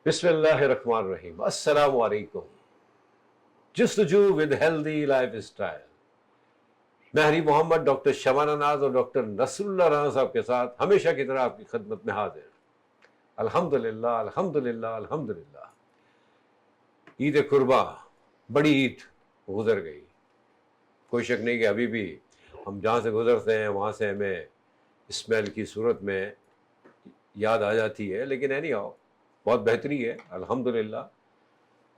बिस्मिल्लाहिर्रहमानिर्रहीम। अस्सलाम वालेकुम। जस्तजू विद हेल्दी लाइफ स्टाइल। मैं हरी मोहम्मद डॉक्टर शबाना नाज और डॉक्टर नसरुल्लाह राना साहब के साथ हमेशा की तरह आपकी खिदमत में हाजिर। अल्हम्दुलिल्लाह अल्हम्दुलिल्लाह अल्हम्दुलिल्लाह। ईद कुर्बा, बड़ी ईद गुजर गई। कोई शक नहीं कि अभी भी हम जहाँ से गुजरते हैं वहाँ से हमें स्मेल की सूरत में याद आ जाती है, लेकिन एनी हाउ बहुत बेहतरी है अल्हम्दुलिल्लाह।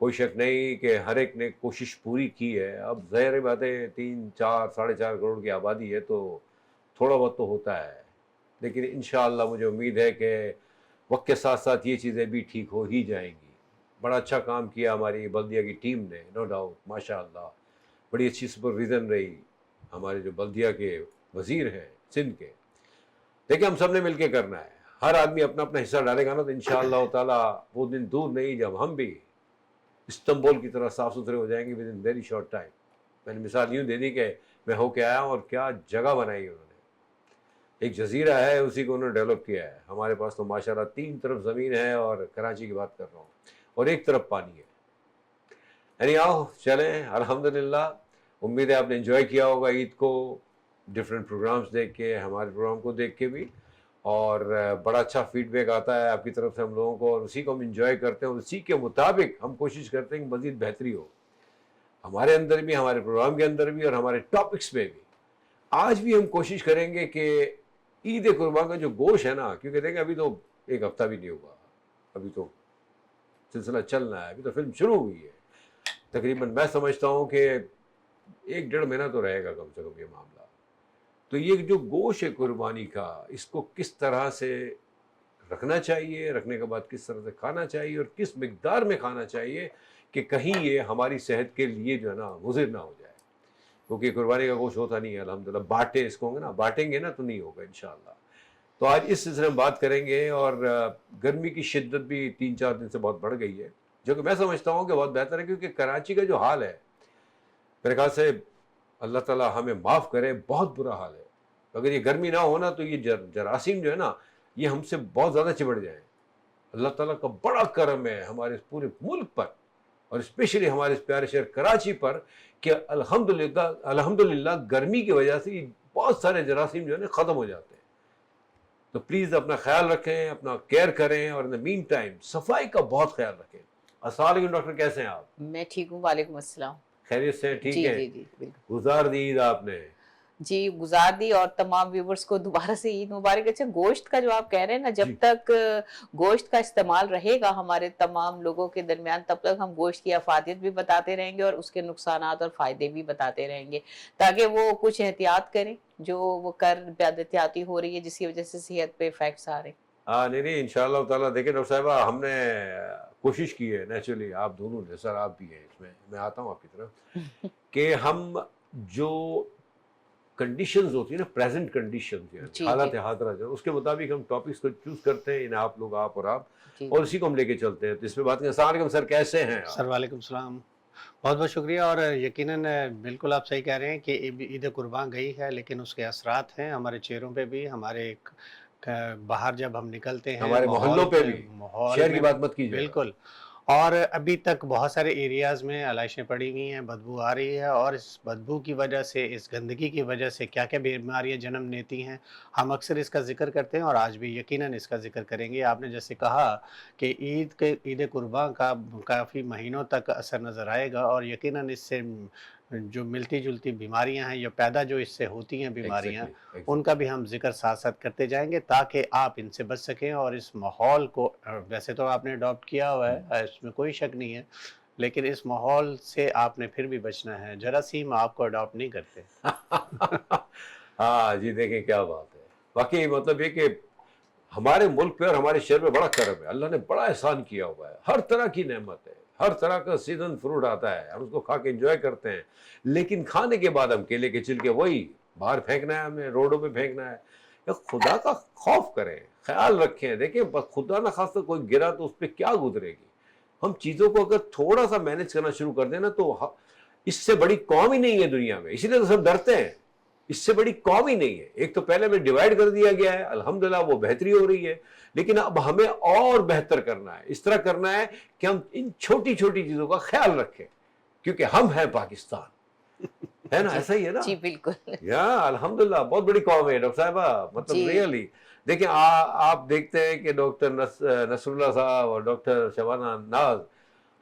कोई शक नहीं कि हर एक ने कोशिश पूरी की है। अब ज़ाहिर बात है 3, 4, 4.5 करोड़ की आबादी है तो थोड़ा बहुत तो होता है, लेकिन इंशाअल्लाह मुझे उम्मीद है कि वक्त के साथ साथ ये चीज़ें भी ठीक हो ही जाएंगी। बड़ा अच्छा काम किया हमारी बल्दिया की टीम ने, नो डाउट, माशाअल्लाह। बड़ी अच्छी सुपरविज़न रही हमारे जो बल्दिया के वज़ीर हैं सिंध के। देखिए, हम सब ने मिल के करना है, हर आदमी अपना अपना हिस्सा डालेगा ना तो इंशाअल्लाह ताला वो दिन दूर नहीं जब हम भी इस्तांबुल की तरह साफ़ सुथरे हो जाएंगे with in very short time. मैंने मिसाल यूँ दे दी कि मैं होके आया हूँ और क्या जगह बनाई उन्होंने। एक जजीरा है, उसी को उन्होंने डेवलप किया है। हमारे पास तो माशाल्लाह 3 तरफ ज़मीन है और कराची की बात कर रहा हूँ, और एक तरफ पानी है। यानी आओ चलें अल्हम्दुलिल्लाह। उम्मीद है आपने एंजॉय किया होगा ईद को, डिफरेंट प्रोग्राम्स देख के, हमारे प्रोग्राम को देख के भी, और बड़ा अच्छा फीडबैक आता है आपकी तरफ से हम लोगों को, और उसी को हम इंजॉय करते हैं और उसी के मुताबिक हम कोशिश करते हैं कि मज़ीद बेहतरी हो हमारे अंदर भी, हमारे प्रोग्राम के अंदर भी और हमारे टॉपिक्स में भी। आज भी हम कोशिश करेंगे कि ईद कुर्बान का जो गोश्त है ना, क्योंकि देखें अभी तो एक हफ्ता भी नहीं हुआ, अभी तो सिलसिला चल रहा है, अभी तो फिल्म शुरू हुई है। तकरीबन मैं समझता हूँ कि 1-1.5 महीना तो रहेगा कम से कम ये मामला। तो ये जो गोश्त है कुर्बानी का, इसको किस तरह से रखना चाहिए, रखने के बाद किस तरह से खाना चाहिए और किस मिकदार में खाना चाहिए कि कहीं ये हमारी सेहत के लिए जो है ना मुज़िर ना हो जाए, क्योंकि कुर्बानी का गोश्त होता नहीं है अल्हम्दुलिल्लाह। बांटे इसको होंगे ना, बांटेंगे ना तो नहीं होगा इंशाअल्लाह। तो आज इस सिलसिले में बात करेंगे, और गर्मी की शिद्दत भी 3-4 दिन से बहुत बढ़ गई है, जो कि मैं समझता हूँ कि बहुत बेहतर है, क्योंकि कराची का जो हाल है मेरे ख्याल से, अल्लाह ताला हमें माफ़ करे, बहुत बुरा हाल है। अगर ये गर्मी ना हो ना तो ये जरासीम जो है ना ये हमसे बहुत ज़्यादा चिमड़ जाए। अल्लाह ताला का बड़ा करम है हमारे इस पूरे मुल्क पर, और स्पेशली हमारे इस प्यारे शहर कराची पर, कि अल्हम्दुलिल्लाह अल्हम्दुलिल्लाह गर्मी की वजह से ये बहुत सारे जरासीम जो है ना ख़त्म हो जाते हैं। तो प्लीज़ अपना ख्याल रखें, अपना केयर करें, और इन द मीन टाइम सफाई का बहुत ख्याल रखें। अस्सलाम वालेकुम डॉक्टर, कैसे हैं आप? मैं ठीक हूँ, वालेकुम अस्सलाम। खैरियत से हैं? ठीक जी, है। जी, जी, बिल्कुल। गुजार दी ईद आपने? जी, गुज़ार दी, और तमाम व्यूअर्स को दोबारा से ईद मुबारक। अच्छा, गोश्त का जो आप कह रहे हैं ना, जब जी तक गोश्त का इस्तेमाल रहेगा हमारे तमाम लोगों के दरमियान, तब तक हम गोश्त की अफ़ादियत भी बताते रहेंगे और उसके नुकसानात और फ़ायदे भी बताते रहेंगे, ताकि वो कुछ एहतियात करें, जो वो कर बेहतियाती हो रही है, जिसकी वजह से सेहत पे इफ़ेक्ट्स आ रहे हैं। हाँ, नहीं नहीं इंशाअल्लाह ताला। देखिए डॉक्टर साहिबा, हमने कोशिश की है नेचुरली, आप दोनों ने, सर आप भी हैं इसमें, मैं आता हूँ आपकी तरफ, कि हम जो कंडीशंस होती है ना, प्रेजेंट कंडीशंस, यानी जी, हालत जी, हाजरा, जो उसके मुताबिक हम टॉपिक्स को चूज करते हैं, इन आप लोग, आप और आप, जी, और जी। उसी को हम लेके चलते हैं। तो इस पे बात करें। अस्सलाम वालेकुम सर, कैसे हैं सर आप? वालेकुम सलाम। बहुत-बहुत शुक्रिया। और यकीनन बिल्कुल आप सही कह रहे हैं कि ईद कुर्बान गई है, लेकिन उसके असरात हैं हमारे चेहरों पे भी, हमारे बाहर जब हम निकलते हैं हमारे मोहल्लों पे भी, माहौल शहर की में। बात मत कीजिएगा। बिल्कुल। और अभी तक बहुत सारे एरियाज़ में आलाइशें पड़ी हुई हैं, बदबू आ रही है, और इस बदबू की वजह से, इस गंदगी की वजह से क्या-क्या बीमारियाँ जन्म लेती हैं। हम अक्सर इसका ज़िक्र करते हैं और आज भी यकीनन इसका ज़िक्र करेंगे। आपने जैसे कहा कि ईद कुर्बान का काफ़ी महीनों तक असर नज़र आएगा, और यकीनन इससे जो मिलती-जुलती बीमारियाँ हैं या पैदा जो इससे होती हैं बीमारियाँ, एग्जैक्टली उनका एग्जैक्टली। भी हम ज़िक्र साथ-साथ करते जाएँगे, ताकि आप इनसे बच सकें और इस माहौल को वैसे तो आपने अडॉप्ट किया हुआ है, इसमें कोई शक नहीं है, लेकिन इस माहौल से आपने फिर भी बचना है। जरासीम आपको अडॉप्ट नहीं करते। हाँ जी, देखें क्या बात है। वाकई मतलब ये कि हमारे मुल्क पे और हमारे शहर में बड़ा करम है, अल्लाह ने बड़ा एहसान किया हुआ है, हर तरह की नेमत है, हर तरह का सीजन फ्रूट आता है, हम उसको खा के एंजॉय करते हैं। लेकिन खाने के बाद हम केले के छिलके वही बाहर फेंकना है, हमें रोडों पे फेंकना है। या खुदा का खौफ करें, ख्याल रखें। देखिए खुदा ना खास्ता कोई गिरा तो उस पर क्या गुजरेगी। हम चीज़ों को अगर थोड़ा सा मैनेज करना शुरू कर दें ना तो इससे बड़ी कौम ही नहीं है दुनिया में, इसीलिए तो सब डरते हैं। इससे बड़ी कौम ही नहीं है। एक तो पहले में डिवाइड कर दिया गया है, अल्हम्दुलिल्लाह वो बेहतरी हो रही है, लेकिन अब हमें और बेहतर करना है। इस तरह करना है कि हम इन छोटी छोटी चीजों का ख्याल रखें, क्योंकि हम हैं पाकिस्तान, है ना? ऐसा ही है ना? जी बिल्कुल। या अल्हम्दुलिल्लाह बहुत बड़ी कौम है डॉक्टर साहिबा, मतलब जी। रियली। देखिए आप देखते हैं कि डॉक्टर नसरुल्लाह साहब और डॉक्टर शबाना नाज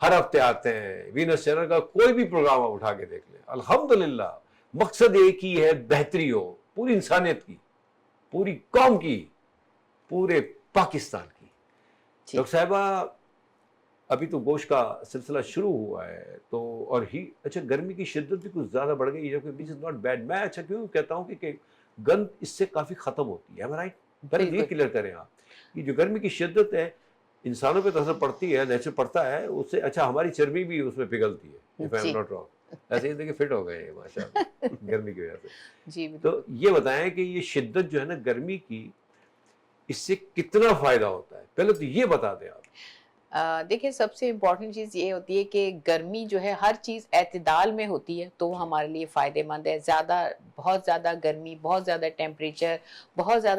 हर हफ्ते आते हैं। वीनस चैनल का कोई भी प्रोग्राम आप उठा के देख लें, अल्हम्दुलिल्लाह मकसद एक ही है, बेहतरी हो पूरी इंसानियत की, पूरी कौम की, पूरे पाकिस्तान की। जी। डॉक्टर साहिबा अभी तो गोश्त का सिलसिला शुरू हुआ है, तो और ही अच्छा गर्मी की शिद्दत भी कुछ ज़्यादा बढ़ गई है, जबकि दिस इज़ नॉट बैड। मैं अच्छा क्यों कहता हूँ कि गंद इससे काफ़ी ख़त्म होती है, राइट? पहले ये बिल्कुल। क्लियर करें आप कि जो गर्मी की शिद्दत है इंसानों पे तो असर पड़ती है, नेचर पड़ता है उससे। अच्छा हमारी चर्बी भी उसमें पिघलती है, इफ आई एम जी। Not wrong. ऐसे ही देखिए फिट हो गए हैं माशाल्लाह गर्मी की वजह से। जी बिल्कुल। तो ये बताएं कि ये शिद्दत जो है ना गर्मी की, इससे कितना फायदा होता है, पहले तो ये बता दें आप। देखिए सबसे इम्पोर्टेंट चीज़ ये होती है कि गर्मी जो है हर चीज़ एतदाल में होती है तो वो हमारे लिए फ़ायदेमंद है। ज़्यादा बहुत ज़्यादा गर्मी, बहुत ज़्यादा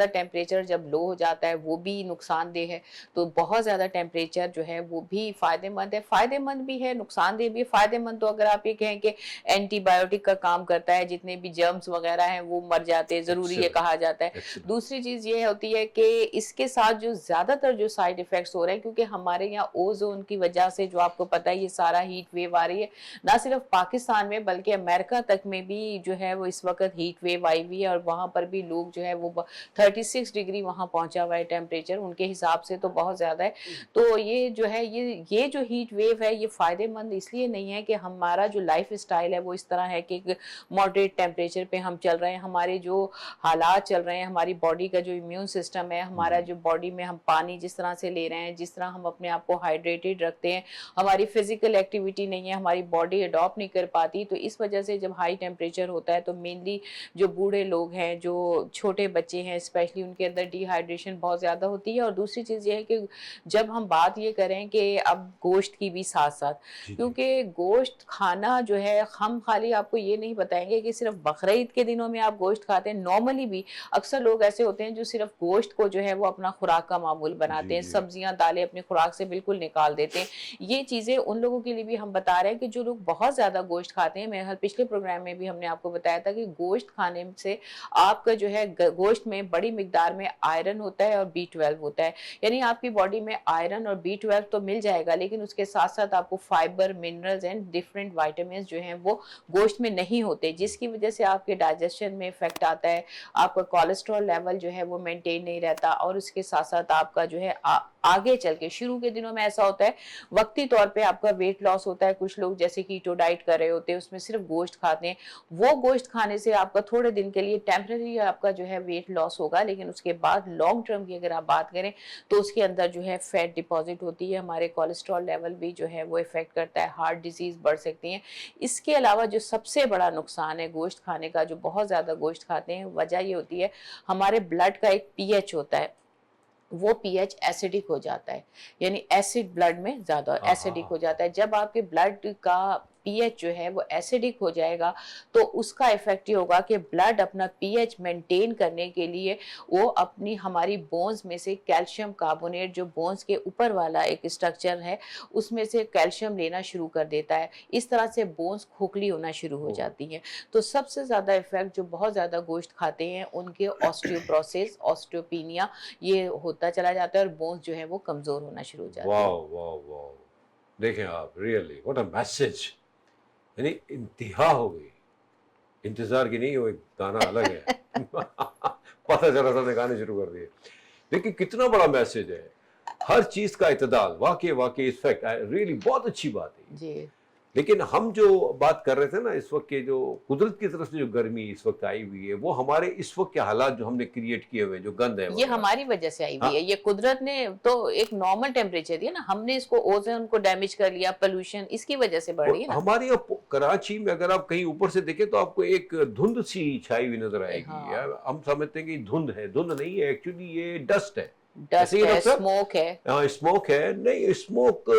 टेम्परेचर जब लो हो जाता है वो भी नुकसानदेह है। तो बहुत ज़्यादा टेम्परेचर जो है वो भी फ़ायदेमंद है, फ़ायदेमंद भी है, नुकसानदेह भी है। फ़ायदेमंद तो अगर आप ये कहें कि एंटीबायोटिक का काम करता है, जितने भी जर्म्स वगैरह हैं वो मर जाते हैं, ज़रूरी है कहा जाता है। Excellent. दूसरी चीज़ ये होती है कि इसके साथ जो ज़्यादातर जो साइड इफ़ेक्ट्स हो रहे हैं, क्योंकि हमारे यहाँ ओज़ोन की वजह से जो आपको पता है ये सारा हीट वेव आ रही है, ना सिर्फ पाकिस्तान में बल्कि अमेरिका तक में भी जो है वो इस वक्त हीट वेव आई हुई है, और वहाँ पर भी लोग जो है वो 36 डिग्री वहाँ पहुँचा हुआ है टेम्परेचर, उनके हिसाब से तो बहुत ज़्यादा है। तो ये जो है ये जो हीट वेव है ये फ़ायदेमंद इसलिए नहीं है कि हमारा जो लाइफ स्टाइल है वो इस तरह है कि एक मॉडरेट टेम्परेचर पे हम चल रहे हैं, हमारे जो हालात चल रहे हैं, हमारी बॉडी का जो इम्यून सिस्टम है, हमारा जो बॉडी में हम पानी जिस तरह से ले रहे हैं, जिस तरह हम अपने आप को हाइड्रेटेड रखते हैं, हमारी फिजिकल एक्टिविटी नहीं है, हमारी बॉडी अडॉप्ट नहीं कर पाती। तो इस वजह से जब हाई टेम्परेचर होता है तो मेनली जो बूढ़े लोग हैं, जो छोटे बच्चे हैं स्पेशली, उनके अंदर डिहाइड्रेशन बहुत ज़्यादा होती है। और दूसरी चीज़ ये है कि जब हम बात ये करें कि अब गोश्त की भी साथ साथ, क्योंकि गोश्त खाना जो है, हम खाली आपको ये नहीं बताएंगे कि सिर्फ बकरीद के दिनों में आप गोश्त खाते हैं, नॉर्मली भी अक्सर लोग ऐसे होते हैं जो सिर्फ गोश्त को जो है वो अपना खुराक का मामूल बनाते हैं, सब्जियां दालें अपनी खुराक से बिल्कुल निकाल देते हैं। ये चीज़ें उन लोगों के लिए भी हम बता रहे हैं कि जो लोग बहुत ज़्यादा गोश्त खाते हैं। मेरे पिछले प्रोग्राम में भी हमने आपको बताया था कि गोश्त खाने से आपका जो है गोश्त में बड़ी मिकदार में आयरन होता है और B12 होता है, यानी आपकी बॉडी में आयरन और B12 तो मिल जाएगा, लेकिन उसके साथ साथ आपको fibre, minerals and different vitamin जो हैं वो गोश्त में नहीं होते, जिसकी वजह से आपके डाइजेशन में इफेक्ट आता है, आपका कोलेस्ट्रॉल लेवल जो है वो मेंटेन नहीं रहता, और उसके साथ साथ आपका जो है आगे चल के, शुरू के दिनों में ऐसा होता है वक्ती तौर पे आपका वेट लॉस होता है। कुछ लोग जैसे कीटो डाइट कर रहे होते हैं, उसमें सिर्फ गोश्त खाते हैं, वो गोश्त खाने से आपका थोड़े दिन के लिए टेम्पररी आपका जो है वेट लॉस होगा, लेकिन उसके बाद लॉन्ग टर्म की अगर आप बात करें तो उसके अंदर जो है फैट डिपॉजिट होती है, हमारे कोलेस्ट्रॉल लेवल भी जो है वो इफेक्ट करता है, हार्ट डिजीज बढ़ सकती हैं। इसके अलावा जो सबसे बड़ा नुकसान है गोश्त खाने का, जो बहुत ज़्यादा गोश्त खाते हैं, वजह ये होती है हमारे ब्लड का एक pH होता है, वो pH एसिडिक हो जाता है, यानी एसिड ब्लड में ज़्यादा एसिडिक हो जाता है। जब आपके ब्लड का pH जो है वो एसिडिक हो जाएगा तो उसका इफेक्ट ये होगा कि ब्लड अपना pH मेंटेन करने के लिए वो अपनी हमारी बोन्स में से कैल्शियम कार्बोनेट, जो बोन्स के ऊपर वाला एक स्ट्रक्चर है, उसमें से कैल्शियम लेना शुरू कर देता है। इस तरह से बोन्स खोखली होना शुरू हो जाती हैं। तो सबसे ज़्यादा इफेक्ट जो बहुत ज़्यादा गोश्त खाते हैं उनके ऑस्टियोप्रोसिस, ऑस्टियोपीनिया ये होता चला जाता है, और बोन्स जो है वो कमज़ोर होना शुरू हो जाती है। वाह वाह वाह, देखें आप, रियली व्हाट अ मैसेज, यानी इंतहा हो गई, इंतजार की नहीं, वो एक गाना अलग है पता चला था गाने शुरू कर दिए। देखिए कितना बड़ा मैसेज है, हर चीज का इतदाल, वाकई इस फैक्ट रियली बहुत अच्छी बात है जी। लेकिन हम जो बात कर रहे थे ना, इस वक्त के जो कुदरत की तरफ से जो गर्मी इस वक्त आई हुई है, वो हमारे इस वक्त के हालात जो हमने क्रिएट किए हुए, जो गंद है ये हमारी वजह से आई हुई है, ये कुदरत ने तो एक नॉर्मल टेम्परेचर दिया ना, हमने इसको ओजोन को डैमेज कर लिया, पोल्यूशन इसकी वजह से बढ़ रही है ना। हमारे यहाँ कराची में अगर आप कहीं ऊपर से देखें तो आपको एक धुंध सी छाई हुई नजर आएगी। हाँ। यार हम समझते हैं कि धुंध है, धुंध नहीं है, एक्चुअली ये डस्ट है, डस्ट ऐसे ही है, डॉक्टर? स्मोक है। हाँ स्मोक है, नहीं स्मोक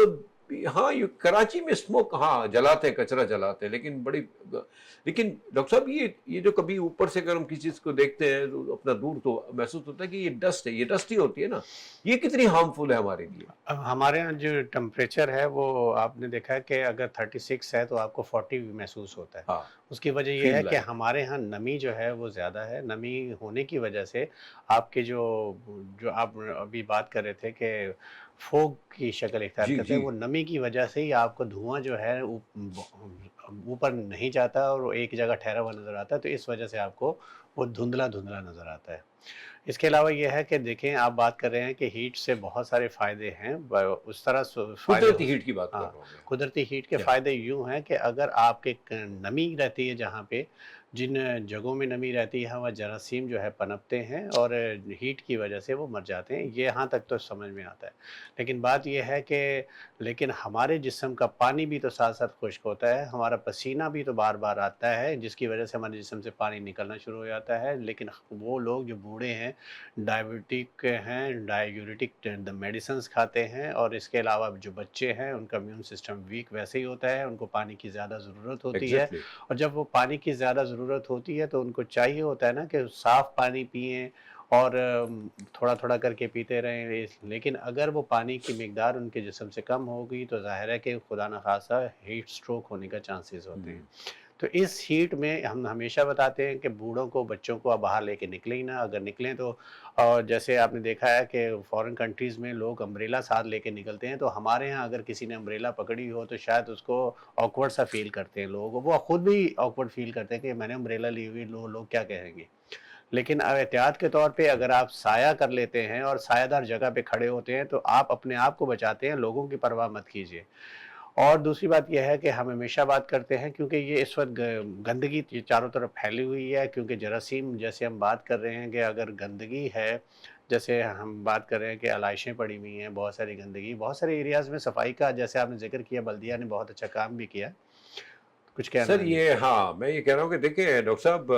हाँ ये कराची में स्मोक हाँ जलाते हैं, कचरा जलाते हैं, लेकिन डॉक्टर साहब ये जो कभी ऊपर से अगर हम किसी चीज को देखते हैं तो अपना दूर तो महसूस होता है कि ये डस्ट है, ये डस्ट ही होती है ना, ये कितनी हार्मफुल है हमारे लिए। अब हमारे यहाँ जो टेम्परेचर है वो आपने देखा है कि अगर 36 है तो आपको 40 महसूस होता है। हाँ उसकी वजह ये फील है कि लाइक हमारे यहाँ नमी जो है वो ज़्यादा है। नमी होने की वजह से आपके जो जो आप अभी बात कर रहे थे कि फोग की शक्ल इख्तियार जी करते जी हैं, वो नमी की वजह से ही आपको धुआं जो है ऊपर नहीं जाता और वो एक जगह ठहरा हुआ नज़र आता है, तो इस वजह से आपको वो धुंधला धुंधला नज़र आता है। इसके अलावा ये है कि देखें, आप बात कर रहे हैं कि हीट से बहुत सारे फ़ायदे हैं, उस तरह फ़ायदे कुदरती हीट की बात कर हाँ, रहा हूँ मैं। कुदरती हीट के या फ़ायदे यूँ हैं कि अगर आपके नमी रहती है जहाँ पे, जिन जगहों में नमी रहती है वहाँ जरासीम जो है पनपते हैं और हीट की वजह से वो मर जाते हैं। ये यहाँ तक तो समझ में आता है। लेकिन बात ये है कि लेकिन हमारे जिस्म का पानी भी तो साथ-साथ खुश्क होता है, हमारा पसीना भी तो बार-बार आता है, जिसकी वजह से हमारे जिस्म से पानी निकलना शुरू हो जाता है। लेकिन वो लोग जो बूढ़े हैं, डायबिटिक हैं, डाययूरेटिक मेडिसिन्स खाते हैं, और इसके अलावा जो बच्चे हैं उनका इम्यून सिस्टम वीक वैसे ही होता है, उनको पानी की ज़्यादा ज़रूरत होती है। एग्जैक्टली और जब वो पानी की ज़्यादा ज़रूरत होती है तो उनको चाहिए होता है ना कि साफ़ पानी पिएँ और थोड़ा-थोड़ा करके पीते रहें। लेकिन अगर वो पानी की मिक़दार उनके जिस्म से कम हो गई तो ज़ाहिर है कि खुदा न ख़ास्ता हीट स्ट्रोक होने का चांसेस होते हैं। तो इस हीट में हम हमेशा बताते हैं कि बूढ़ों को, बच्चों को आप बाहर लेके निकलें ही ना। अगर निकलें तो जैसे आपने देखा है कि फ़ॉरेन कंट्रीज़ में लोग अम्ब्रेला साथ लेके निकलते हैं, तो हमारे यहाँ अगर किसी ने अम्ब्रेला पकड़ी हो तो शायद उसको ऑकवर्ड सा फ़ील करते हैं लोग। वो खुद भी ऑकवर्ड फ़ील करते हैं कि मैंने अम्ब्रेला ली हुई, लोग क्या कहेंगे? लेकिन एहतियात के तौर पे अगर आप साया कर लेते हैं और सायादार जगह पे खड़े होते हैं तो आप अपने आप को बचाते हैं, लोगों की परवाह मत कीजिए। और दूसरी बात यह है कि हम हमेशा बात करते हैं, क्योंकि ये इस वक्त गंदगी ये चारों तरफ फैली हुई है, क्योंकि जरासीम, जैसे हम बात कर रहे हैं कि अगर गंदगी है, जैसे हम बात कर रहे हैं कि आलाइशें पड़ी हुई हैं, बहुत सारी गंदगी, बहुत सारे एरियाज़ में सफाई का जैसे आपने जिक्र किया, बल्दिया ने बहुत अच्छा काम भी किया। कुछ कहना सर है जी? ये हाँ मैं ये कह रहा हूँ कि देखें डॉक्टर साहब,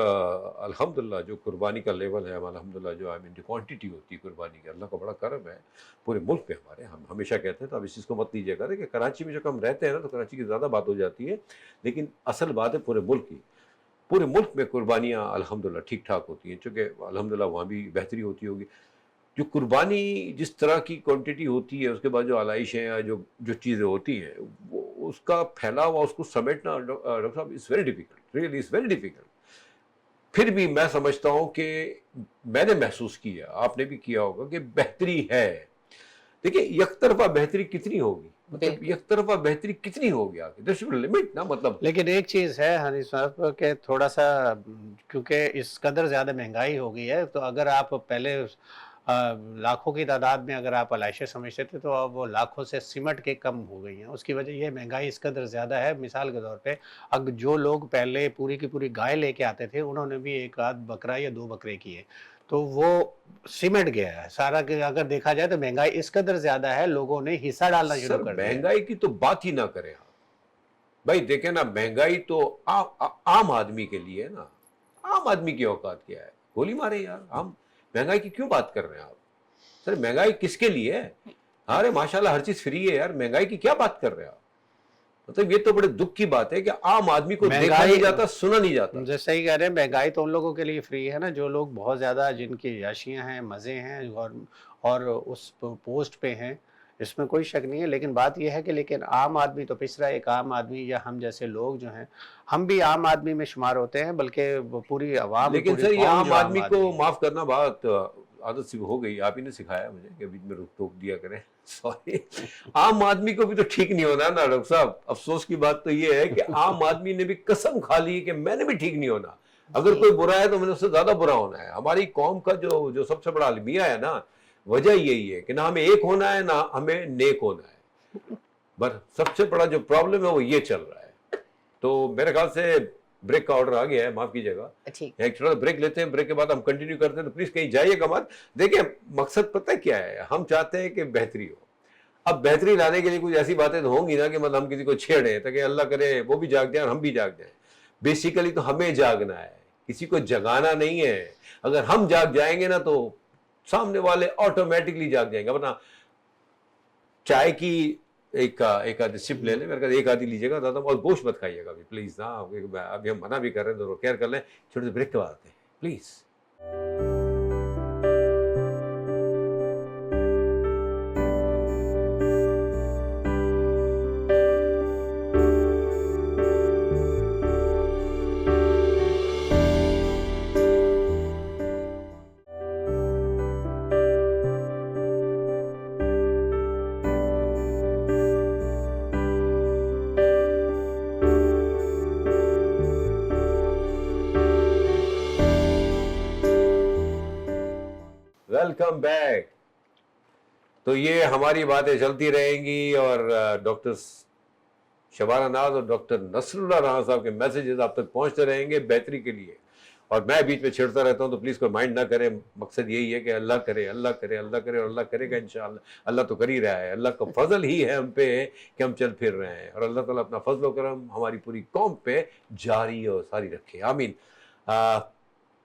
अल्हम्दुलिल्लाह जो कुर्बानी का लेवल है, अल्हम्दुलिल्लाह जो आई मीन जो क्वांटिटी होती है कुर्बानी की, अल्लाह का बड़ा करम है पूरे मुल्क पे हमारे। हम हमेशा कहते हैं, तो आप इस चीज़ को मत लीजिएगा, देखिए कराची में जब हम रहते हैं ना तो कराची की ज़्यादा बात हो जाती है, लेकिन असल बात है पूरे मुल्क की। पूरे मुल्क में कुर्बानियाँ अल्हम्दुलिल्लाह ठीक ठाक होती हैं, चूँकि अल्हम्दुलिल्लाह वहाँ भी बेहतरी होती होगी। जो कुर्बानी जिस तरह की क्वांटिटी होती है, उसके बाद जो आलाइश है या जो जो चीज़ें होती हैं, वो उसका फैलाव, उसको समेटना डॉक्टर साहब is very difficult, really is very difficult. फिर भी मैं समझता हूँ कि मैंने महसूस किया, आपने भी किया होगा कि बेहतरी है। देखिए यकतरफा बेहतरी कितनी होगी, मतलब बिल्कुल। यकतरफा बेहतरी कितनी होगी आगे, देयर शुड बी लिमिट ना, मतलब लेकिन एक चीज़ है हनीफ साहब कि थोड़ा-सा क्योंकि इस कदर ज़्यादा महँगाई हो गई है, तो अगर आप पहले लाखों की तादाद में अगर आप आलाइशें समझते थे, तो अब वो लाखों से सिमट के कम हो गई हैं। उसकी वजह ये महँगाई इस कदर ज़्यादा है, मिसाल के तौर पे अब जो लोग पहले पूरी की पूरी गाय लेके आते थे, उन्होंने भी 1 आध बकरा या 2 बकरे किए, तो वो सिमट गया है सारा। कि अगर देखा जाए तो महँगाई इस कदर ज़्यादा है, लोगों ने हिस्सा डालना शुरू सर कर दिया है। महंगाई की तो बात ही ना करें आप। भाई देखें ना, महंगाई तो आम आदमी के लिए है ना, आम आदमी की औकात क्या है, गोली मारे यार। हम महंगाई की क्यों बात कर रहे हैं आप? सर महंगाई किसके लिए है? अरे माशाल्लाह हर चीज फ्री है यार, महंगाई की क्या बात कर रहे हैं आप? मतलब ये तो बड़े दुख की बात है कि आम आदमी को देखा महँगाई नहीं जाता, सुना नहीं जाता। जैसे ही कह रहे हैं, महंगाई तो उन लोगों के लिए फ्री है ना जो लोग बहुत ज़्यादा, जिनकी याशियाँ हैं, मज़े हैं, और उस पोस्ट पे हैं, इसमें कोई शक नहीं है। लेकिन बात यह है कि लेकिन आम आदमी तो पिस रहा है। एक आम आदमी या हम जैसे लोग जो हैं, हम भी आम आदमी में शुमार होते हैं, बल्कि वो पूरी आवाम, लेकिन पूरी सर ये कौम आम जो आम आदमी आदमी को है। माफ करना बात आदत सी हो गई, आप ही ने सिखाया मुझे कि बीच में रोक टोक दिया करें। सॉरी, आम आदमी को भी तो ठीक नहीं होना ना डॉक्टर साहब। अफसोस की बात तो ये है कि आम आदमी ने भी कसम खा ली कि मैंने भी ठीक नहीं होना, अगर जी। कोई बुरा है तो मैंने उससे ज्यादा बुरा होना है। हमारी कौम का जो जो सबसे बड़ा अलमिया है ना, वजह यही है कि ना हमें एक होना है ना हमें नेक होना है। बस सबसे बड़ा जो प्रॉब्लम है वो ये चल रहा है। तो मेरे ख्याल से ब्रेक का ऑर्डर आ गया है, माफ कीजिएगा। ठीक। एक छोटा ब्रेक लेते हैं, ब्रेक के बाद हम कंटिन्यू करते हैं, तो प्लीज कहीं जाइएगा मत। देखिए मकसद पता है क्या है, हम चाहते हैं कि बेहतरी हो। अब बेहतरी लाने के लिए कुछ ऐसी बातें तो होंगी ना कि मतलब हम किसी को छेड़े, ताकि अल्लाह करे वो भी जाग जाए और हम भी जाग जाए। बेसिकली तो हमें जागना है, किसी को जगाना नहीं है। अगर हम जाग जाएंगे ना तो सामने वाले ऑटोमेटिकली जाग जाएंगे। वरना चाय की एक आधी सिप ले लें, मेरे ख्याल एक आधी लीजिएगा ज़्यादा, और गोश्त मत खाइएगा अभी प्लीज़ ना, अभी हम मना भी कर रहे हैं तो केयर कर लें, छोटे से ब्रेक के बाद आते हैं प्लीज़। Welcome back. तो ये हमारी बातें चलती रहेंगी और डॉक्टर शबाना नाज और डॉक्टर नसरुल्लाह राना साहब के मैसेजेस आप तक पहुंचते रहेंगे बेहतरी के लिए, और मैं बीच में छेड़ता रहता हूं तो प्लीज़ कोई माइंड ना करें। मकसद यही है कि अल्लाह करे, अल्लाह करे, अल्लाह करे, और अल्लाह करेगा इंशाअल्लाह। अल्लाह तो कर ही रहा है, अल्लाह का फजल ही है हम पे कि हम चल फिर रहे हैं, और अल्लाह ताला अपना फजल करम हमारी पूरी कौम पे जारी और सारी रखे, आमीन।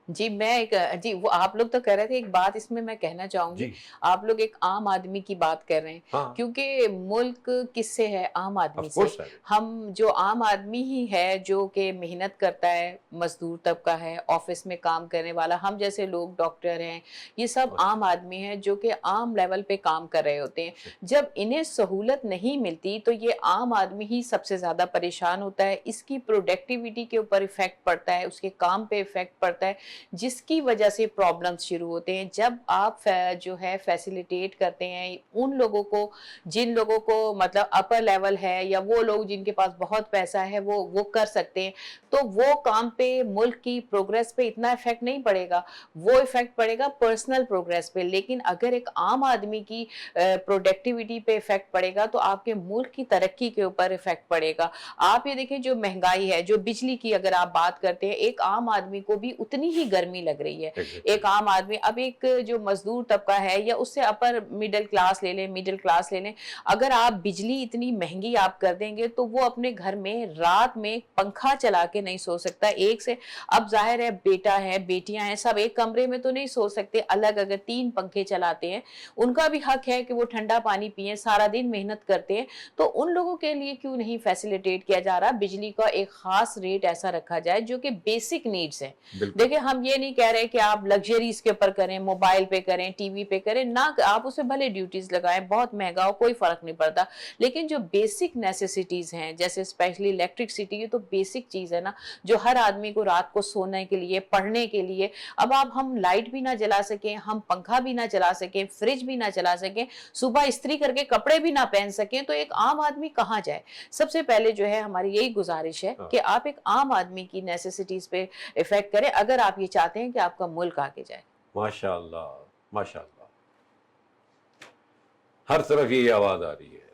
जी जी वो आप लोग तो कह रहे थे, एक बात इसमें मैं कहना चाहूंगी। जी आप लोग एक आम आदमी की बात कर रहे हैं, हाँ, क्योंकि मुल्क किससे है? आम आदमी ऑफ से। कोर्स हम जो आम आदमी ही है जो कि मेहनत करता है, मजदूर तबका है, ऑफिस में काम करने वाला, हम जैसे लोग डॉक्टर हैं, ये सब आम आदमी हैं जो कि आम लेवल पे काम कर रहे होते हैं। जब इन्हें सहूलत नहीं मिलती तो ये आम आदमी ही सबसे ज्यादा परेशान होता है, इसकी प्रोडक्टिविटी के ऊपर इफेक्ट पड़ता है, उसके काम पे इफेक्ट पड़ता है, जिसकी वजह से प्रॉब्लम्स शुरू होते हैं। जब आप जो है फैसिलिटेट करते हैं उन लोगों को, जिन लोगों को मतलब अपर लेवल है, या वो लोग जिनके पास बहुत पैसा है वो कर सकते हैं, तो वो काम पे, मुल्क की प्रोग्रेस पे इतना इफेक्ट नहीं पड़ेगा, वो इफेक्ट पड़ेगा पर्सनल प्रोग्रेस पे। लेकिन अगर एक आम आदमी की प्रोडक्टिविटी पे इफेक्ट पड़ेगा तो आपके मुल्क की तरक्की के ऊपर इफेक्ट पड़ेगा। आप ये देखें, जो महंगाई है, जो बिजली की अगर आप बात करते हैं, एक आम आदमी को भी उतनी ही गर्मी लग रही है। एक आम आदमी, अब एक जो मजदूर तबका है या उससे अपर मिडिल क्लास ले लें, अगर आप बिजली इतनी महंगी आप कर देंगे तो वो अपने घर में रात में पंखा चला के नहीं सो सकता। एक से, अब जाहिर है बेटा है, बेटियां हैं, सब एक कमरे में तो नहीं सो सकते, अलग अगर 3 पंखे चलाते हैं, उनका भी हक है कि वो ठंडा पानी पिए, सारा दिन मेहनत करते हैं, तो उन लोगों के लिए क्यों नहीं फैसिलिटेट किया जा रहा? बिजली का एक खास रेट ऐसा रखा जाए जो कि बेसिक नीड्स है। देखिए, हम ये नहीं कह रहे कि आप लग्जरीज के ऊपर करें, मोबाइल पे करें, टीवी पे करें, ना आप उसे भले ड्यूटीज लगाएं, बहुत महंगा हो, कोई फर्क नहीं पड़ता, लेकिन जो बेसिक नेसेसिटीज हैं, जैसे स्पेशली इलेक्ट्रिसिटी, ये तो बेसिक चीज है ना, जो हर आदमी को रात को सोने के लिए, पढ़ने के लिए। अब आप, हम लाइट भी ना जला सकें, हम पंखा भी ना चला सकें, फ्रिज भी ना चला सकें, सुबह इस्त्री करके कपड़े भी ना पहन सकें, तो एक आम आदमी कहाँ जाए? सबसे पहले जो है हमारी यही गुजारिश है कि आप एक आम आदमी की नेसेसिटीज पे इफेक्ट करें, अगर आप ये चाहते हैं कि आपका मुल्क आगे जाए। माशाअल्लाह, माशाअल्लाह, हर तरफ ये आवाज़ आ रही है,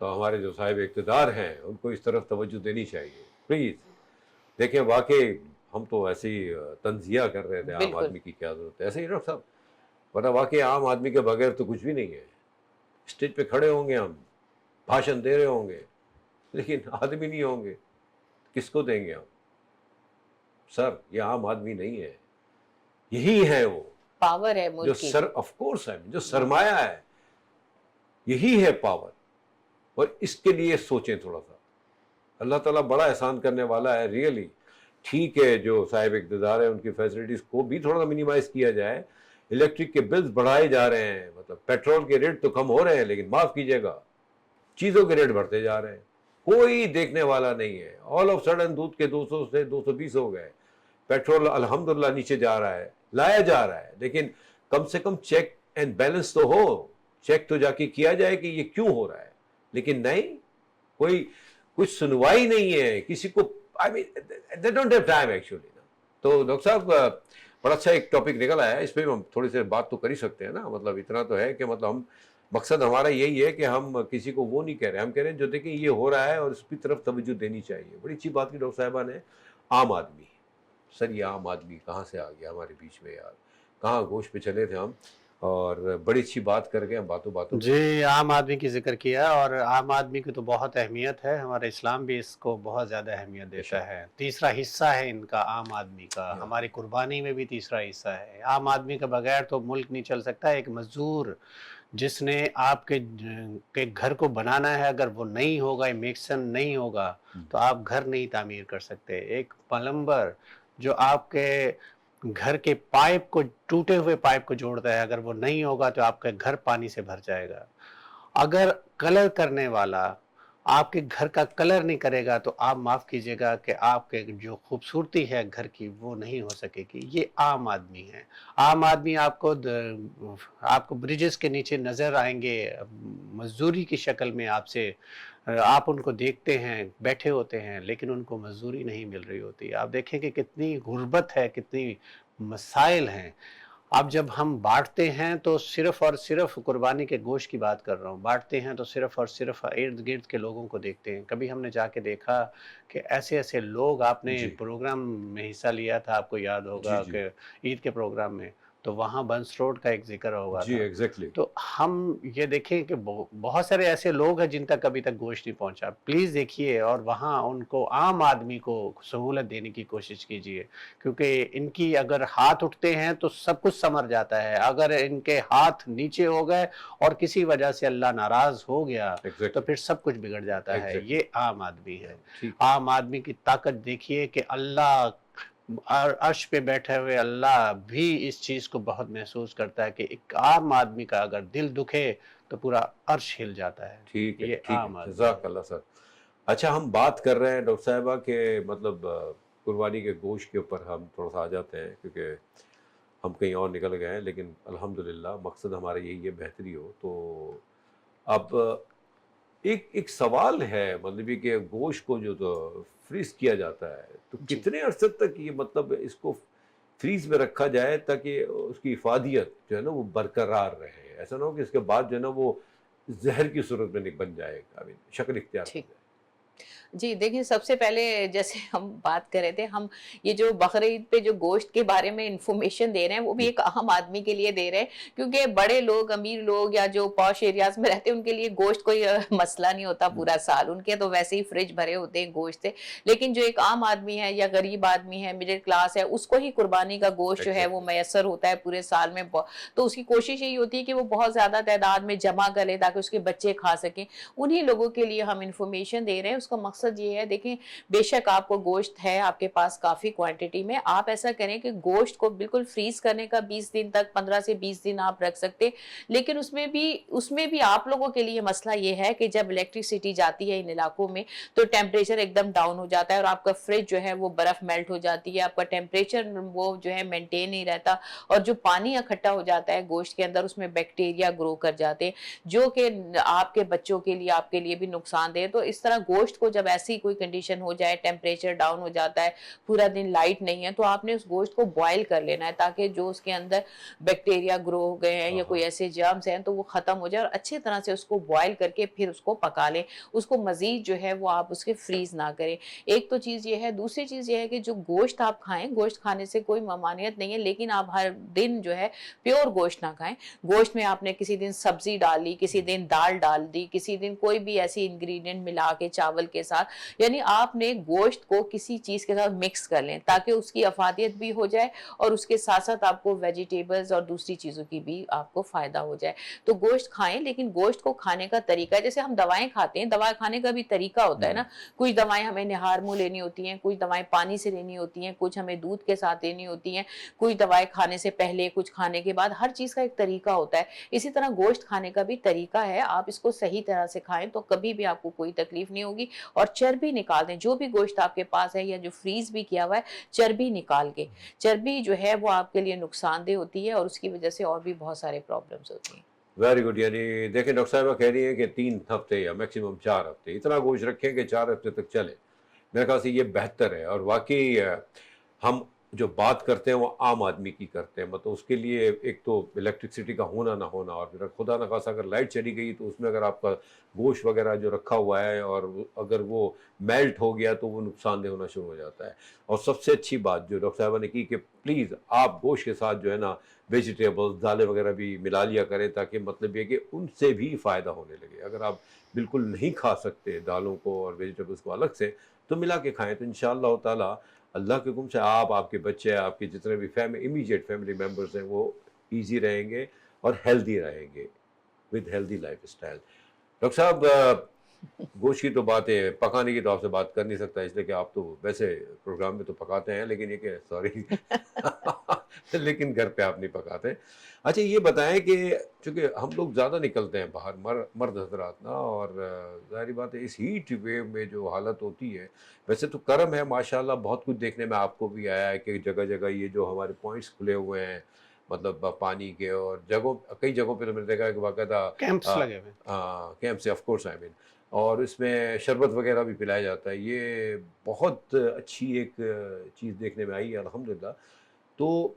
तो हमारे जो साहिब इक़्तिदार हैं उनको इस तरफ तवज्जो देनी चाहिए प्लीज़। देखें, वाकई हम तो ऐसे ही तंज़िया कर रहे थे आम आदमी की क्या ज़रूरत है, ऐसे ही डॉक्टर साहब, वरना वाकई आम आदमी के बगैर तो कुछ भी नहीं है। स्टेज पे खड़े होंगे, हम भाषण दे रहे होंगे, लेकिन आदमी नहीं होंगे, किसको देंगे हम? सर, ये आम आदमी नहीं है, यही है वो पावर है मुल्क जो की। सर, ऑफ कोर्स है, जो सरमाया है, यही है पावर। और इसके लिए सोचें थोड़ा सा, अल्लाह ताला बड़ा एहसान करने वाला है रियली। ठीक है, जो साहिब इक़्तिदार है उनकी फैसिलिटीज को भी थोड़ा मिनिमाइज किया जाए। इलेक्ट्रिक के बिल्स बढ़ाए जा रहे हैं, मतलब पेट्रोल के रेट तो कम हो रहे हैं, लेकिन माफ कीजिएगा चीजों के रेट बढ़ते जा रहे हैं, कोई देखने वाला नहीं है। ऑल ऑफ सडन दूध के 200 से 220 हो गए, पेट्रोल अल्हम्दुलिल्लाह नीचे जा रहा है, लाया जा रहा है, लेकिन कम से कम चेक एंड बैलेंस तो हो, चेक तो जाके किया जाए कि ये क्यों हो रहा है। लेकिन नहीं, कोई कुछ सुनवाई नहीं है किसी को। I mean, they don't have time actually ना। तो डॉक्टर साहब, बड़ा अच्छा एक टॉपिक निकल आया है, इस पर हम थोड़ी सी बात तो कर ही सकते हैं ना। मतलब इतना तो है कि मतलब हम, मकसद हमारा यही है कि हम किसी को वो नहीं कह रहे, हम कह रहे हैं जो देखिए ये हो रहा है और इसकी तरफ तवज्जो देनी चाहिए। बड़ी अच्छी बात की डॉक्टर साहिबा ने, आम आदमी, सर ये आम आदमी कहाँ से आ गया हमारे बीच में यार, कहाँ गोश पे चले थे हम, और बड़ी अच्छी बात करके हम बातों बातों जी, आम आदमी की जिक्र किया, और आम आदमी की तो बहुत अहमियत है, हमारा इस्लाम भी इसको बहुत ज़्यादा अहमियत देता है। तीसरा हिस्सा है इनका, आम आदमी का, हमारी कुर्बानी में भी तीसरा हिस्सा है। आम आदमी के बगैर तो मुल्क नहीं चल सकता। एक मजदूर जिसने आपके के घर को बनाना है, अगर वो नहीं होगा, मेसन नहीं होगा, तो आप घर नहीं तामीर कर सकते। एक प्लम्बर जो आपके घर के पाइप को, टूटे हुए पाइप को जोड़ता है, अगर वो नहीं होगा तो आपका घर पानी से भर जाएगा। अगर कलर करने वाला आपके घर का कलर नहीं करेगा तो आप माफ़ कीजिएगा कि आपके जो खूबसूरती है घर की वो नहीं हो सकेगी। ये आम आदमी है। आम आदमी आपको ब्रिजेस के नीचे नज़र आएंगे मजदूरी की शक्ल में आपसे। आप उनको देखते हैं बैठे होते हैं, लेकिन उनको मजदूरी नहीं मिल रही होती। आप देखें कि कितनी गुर्बत है, कितनी मसाइल हैं। अब जब हम बाँटते हैं तो सिर्फ़ और सिर्फ़ कुर्बानी के गोश्त की बात कर रहा हूँ, बाँटते हैं तो सिर्फ़ और सिर्फ़ इर्द-गिर्द के लोगों को देखते हैं। कभी हमने जाके देखा कि ऐसे-ऐसे लोग, आपने जी प्रोग्राम में हिस्सा लिया था, आपको याद जी होगा जी कि ईद के प्रोग्राम में, तो वहाँ बंस रोड का एक ज़िक्र हुआ जी था। एग्जैक्टली। तो हम ये देखें कि बहुत सारे ऐसे लोग हैं जिन तक अभी तक गोश्त नहीं पहुँचा। प्लीज़ देखिए और वहाँ उनको, आम आदमी को सहूलत देने की कोशिश कीजिए, क्योंकि इनकी अगर हाथ उठते हैं तो सब कुछ संवर जाता है। अगर इनके हाथ नीचे हो गए और किसी वजह से अल्लाह नाराज़ हो गया तो एग्जैक्टली फिर सब कुछ बिगड़ जाता है। एग्जैक्टली ये आम आदमी है। ठीक। आम आदमी की ताकत देखिए कि अल्लाह अर्श पे बैठे हुए अल्लाह भी इस चीज़ को बहुत महसूस करता है कि एक आम आदमी का अगर दिल दुखे तो पूरा अर्श हिल जाता है। ठीक है ये ठीक है, आम आदमी है। जज़ाकल्लाह सर। अच्छा, हम बात कर रहे हैं डॉक्टर साहिबा के मतलब कुर्बानी के गोश्त के ऊपर हम थोड़ा सा आ जाते हैं, क्योंकि हम कहीं और निकल गए हैं, लेकिन अल्हम्दुलिल्लाह मकसद हमारा यही है, बेहतरी हो। तो अब एक एक सवाल है, मतलब ये कि गोश्त को जो तो फ्रीज किया जाता है, तो जी कितने अरसे तक ये मतलब इसको फ्रीज में रखा जाए ताकि उसकी इफादियत जो है ना वो बरकरार रहे, ऐसा ना हो कि इसके बाद जो है ना वो जहर की सूरत में नहीं बन जाए, शक्ल इख्तियार कर ठीक। जाए। जी, देखिए सबसे पहले जैसे हम बात कर रहे थे, हम ये जो बकरीद पे जो गोश्त के बारे में इन्फॉर्मेशन दे रहे हैं वो भी जी एक आम आदमी के लिए दे रहे हैं, क्योंकि बड़े लोग, अमीर लोग या जो पॉश एरियाज में रहते हैं उनके लिए गोश्त कोई मसला नहीं होता पूरा साल, उनके तो वैसे ही फ्रिज भरे होते हैं गोश्त से। लेकिन जो एक आम आदमी है या गरीब आदमी है, मिडिल क्लास है, उसको ही कुर्बानी का गोश्त जो है वो एग्जैक्टली। मैसर होता है पूरे साल में। तो उसकी कोशिश यही होती है कि वो बहुत ज्यादा तादाद में जमा करे ताकि उसके बच्चे खा सकें। उन्हीं लोगों के लिए हम इंफॉर्मेशन दे रहे हैं। उसका मकसद ये है, देखें बेशक आपको गोश्त है आपके पास काफी क्वांटिटी में, आप ऐसा करें कि गोश्त को बिल्कुल फ्रीज करने का 20 दिन तक, 15 से 20 दिन आप रख सकते। लेकिन उसमें भी आप लोगों के लिए मसला ये है कि जब इलेक्ट्रिसिटी जाती है इन इलाकों में तो टेम्परेचर एकदम डाउन हो जाता है और आपका फ्रिज जो है वो बर्फ मेल्ट हो जाती है, आपका टेम्परेचर वो जो है मेंटेन नहीं रहता, और जो पानी इकट्ठा हो जाता है गोश्त के अंदर उसमें बैक्टीरिया ग्रो कर जाते हैं, जो कि आपके बच्चों के लिए, आपके लिए भी नुकसानदेह। तो इस तरह गोश्त को जब ऐसी कोई कंडीशन हो जाए, टेम्परेचर डाउन हो जाता है, पूरा दिन लाइट नहीं है, तो आपने उस गोश्त को बॉयल कर लेना है ताकि जो उसके अंदर बैक्टीरिया ग्रो हो गए हैं हाँ या कोई हाँ। ऐसे जर्म्स हैं तो वो खत्म हो जाए, और अच्छी तरह से उसको बॉयल करके फिर उसको पका लें। उसको मजीद जो है वो आप उसके फ्रीज ना करें। एक तो चीज़ ये है। दूसरी चीज़ ये है कि जो गोश्त आप खाएं, गोश्त खाने से कोई ममानियत नहीं है, लेकिन आप हर दिन जो है प्योर गोश्त ना खाएं। गोश्त में आपने किसी दिन सब्जी डाली, किसी दिन दाल डाल दी, किसी दिन कोई भी ऐसी इंग्रेडिएंट मिला के चावल के साथ, यानी आपने गोश्त को किसी चीज के साथ मिक्स कर लें ताकि उसकी अफादियत भी हो जाए और उसके साथ साथ आपको वेजिटेबल्स और दूसरी चीजों की भी आपको फायदा हो जाए। तो गोश्त खाएं, लेकिन गोश्त को खाने का तरीका, जैसे हम दवाएं खाते हैं, दवा खाने का भी तरीका होता है ना। कुछ दवाएं हमें निहार मुंह लेनी होती हैं, कुछ दवाएं पानी से लेनी होती हैं, कुछ हमें दूध के साथ लेनी होती हैं, कुछ दवाएं खाने से पहले, कुछ खाने के बाद। हर चीज का एक तरीका होता है। इसी तरह गोश्त खाने का भी तरीका है। आप इसको सही तरह से खाएं तो कभी भी आपको कोई तकलीफ नहीं होगी। और चर्बी निकाल दें, जो भी गोश्त आपके पास है या जो फ्रीज भी किया हुआ है, चर्बी निकाल के। चर्बी जो है वो आपके लिए नुकसानदेह होती है और उसकी वजह से और भी बहुत सारे प्रॉब्लम्स होती हैं। Very good. यानी देखें, डॉक्टर साहबा कह रही है कि 3 हफ्ते या मैक्सिमम 4 हफ्ते इतना गोश्त रखें कि 4 हफ्ते तक चले। मेरे ख्याल से ये बेहतर है। और वाकई हम जो बात करते हैं वो आम आदमी की करते हैं, मतलब उसके लिए एक तो इलेक्ट्रिसिटी का होना ना होना, और फिर खुदा न खासा अगर लाइट चली गई तो उसमें अगर आपका गोश्त वगैरह जो रखा हुआ है और अगर वो मेल्ट हो गया तो वो नुकसानदेह होना शुरू हो जाता है। और सबसे अच्छी बात जो डॉक्टर साहबा ने की कि प्लीज़ आप गोश्त के साथ जो है ना वेजिटेबल्स, दालें वगैरह भी मिला लिया करें, ताकि मतलब ये कि उनसे भी फ़ायदा होने लगे। अगर आप बिल्कुल नहीं खा सकते दालों को और वेजिटेबल्स को अलग से, तो मिला के खाएं, तो इंशाअल्लाह ताला अल्लाह के हुक्म से आप, आपके बच्चे, आपके जितने भी इमीडिएट फैमिली मेम्बर्स हैं वो ईजी रहेंगे और हेल्दी रहेंगे। with healthy lifestyle. ڈاکٹر صاحب گوشت کی تو بات ہے, پکانے کی تو آپ سے بات کر نہیں سکتا, اس لیے کہ آپ تو ویسے پروگرام میں تو پکاتے ہیں, لیکن یہ کہ سوری لیکن گھر پہ آپ نہیں پکاتے. اچھا یہ بتائیں کہ چونکہ ہم لوگ زیادہ نکلتے ہیں باہر, مرد حضرات نا, اور ظاہری بات ہے اس ہیٹ ویو میں جو حالت ہوتی ہے, ویسے تو کرم ہے ماشاءاللہ, بہت کچھ دیکھنے میں آپ کو بھی آیا ہے کہ جگہ جگہ یہ جو ہمارے پوائنٹس کھلے ہوئے ہیں مطلب پانی کے, اور کئی جگہوں پہ تو میں نے دیکھا ہے کہ باقاعدہ کیمپس لگے ہوئے. کیمپ سے آف کورس آئی مین, اور اس میں شربت وغیرہ بھی پلایا جاتا ہے. یہ بہت اچھی ایک چیز دیکھنے میں آئی ہے الحمدللہ. تو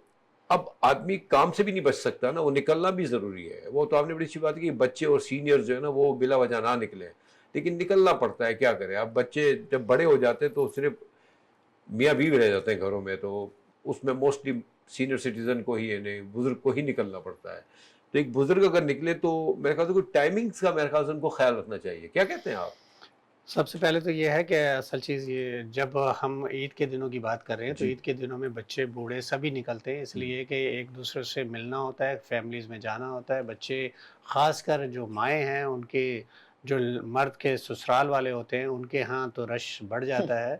اب آدمی کام سے بھی نہیں بچ سکتا نا, وہ نکلنا بھی ضروری ہے. وہ تو آپ نے بڑی اچھی بات کی, بچے اور سینئر جو ہے نا وہ بلا وجہ نہ نکلیں, لیکن نکلنا پڑتا ہے, کیا کریں. اب بچے جب بڑے ہو جاتے ہیں تو صرف میاں بیوی رہ جاتے ہیں گھروں میں, تو اس میں موسٹلی سینئر سٹیزن کو ہی یعنی بزرگ کو ہی نکلنا پڑتا ہے. تو ایک بزرگ اگر نکلے تو میرے خیال سے کوئی ٹائمنگز کا میرے خیال سے ان کو خیال رکھنا چاہیے. کیا کہتے ہیں آپ؟ سب سے پہلے تو یہ ہے کہ اصل چیز یہ, جب ہم عید کے دنوں کی بات کر رہے ہیں تو جی. عید کے دنوں میں بچے بوڑھے سبھی نکلتے ہیں, اس لیے کہ ایک دوسرے سے ملنا ہوتا ہے, فیملیز میں جانا ہوتا ہے. بچے خاص کر جو مائیں ہیں ان کے جو مرد کے سسرال والے ہوتے ہیں ان کے ہاں تو رش بڑھ جاتا ہے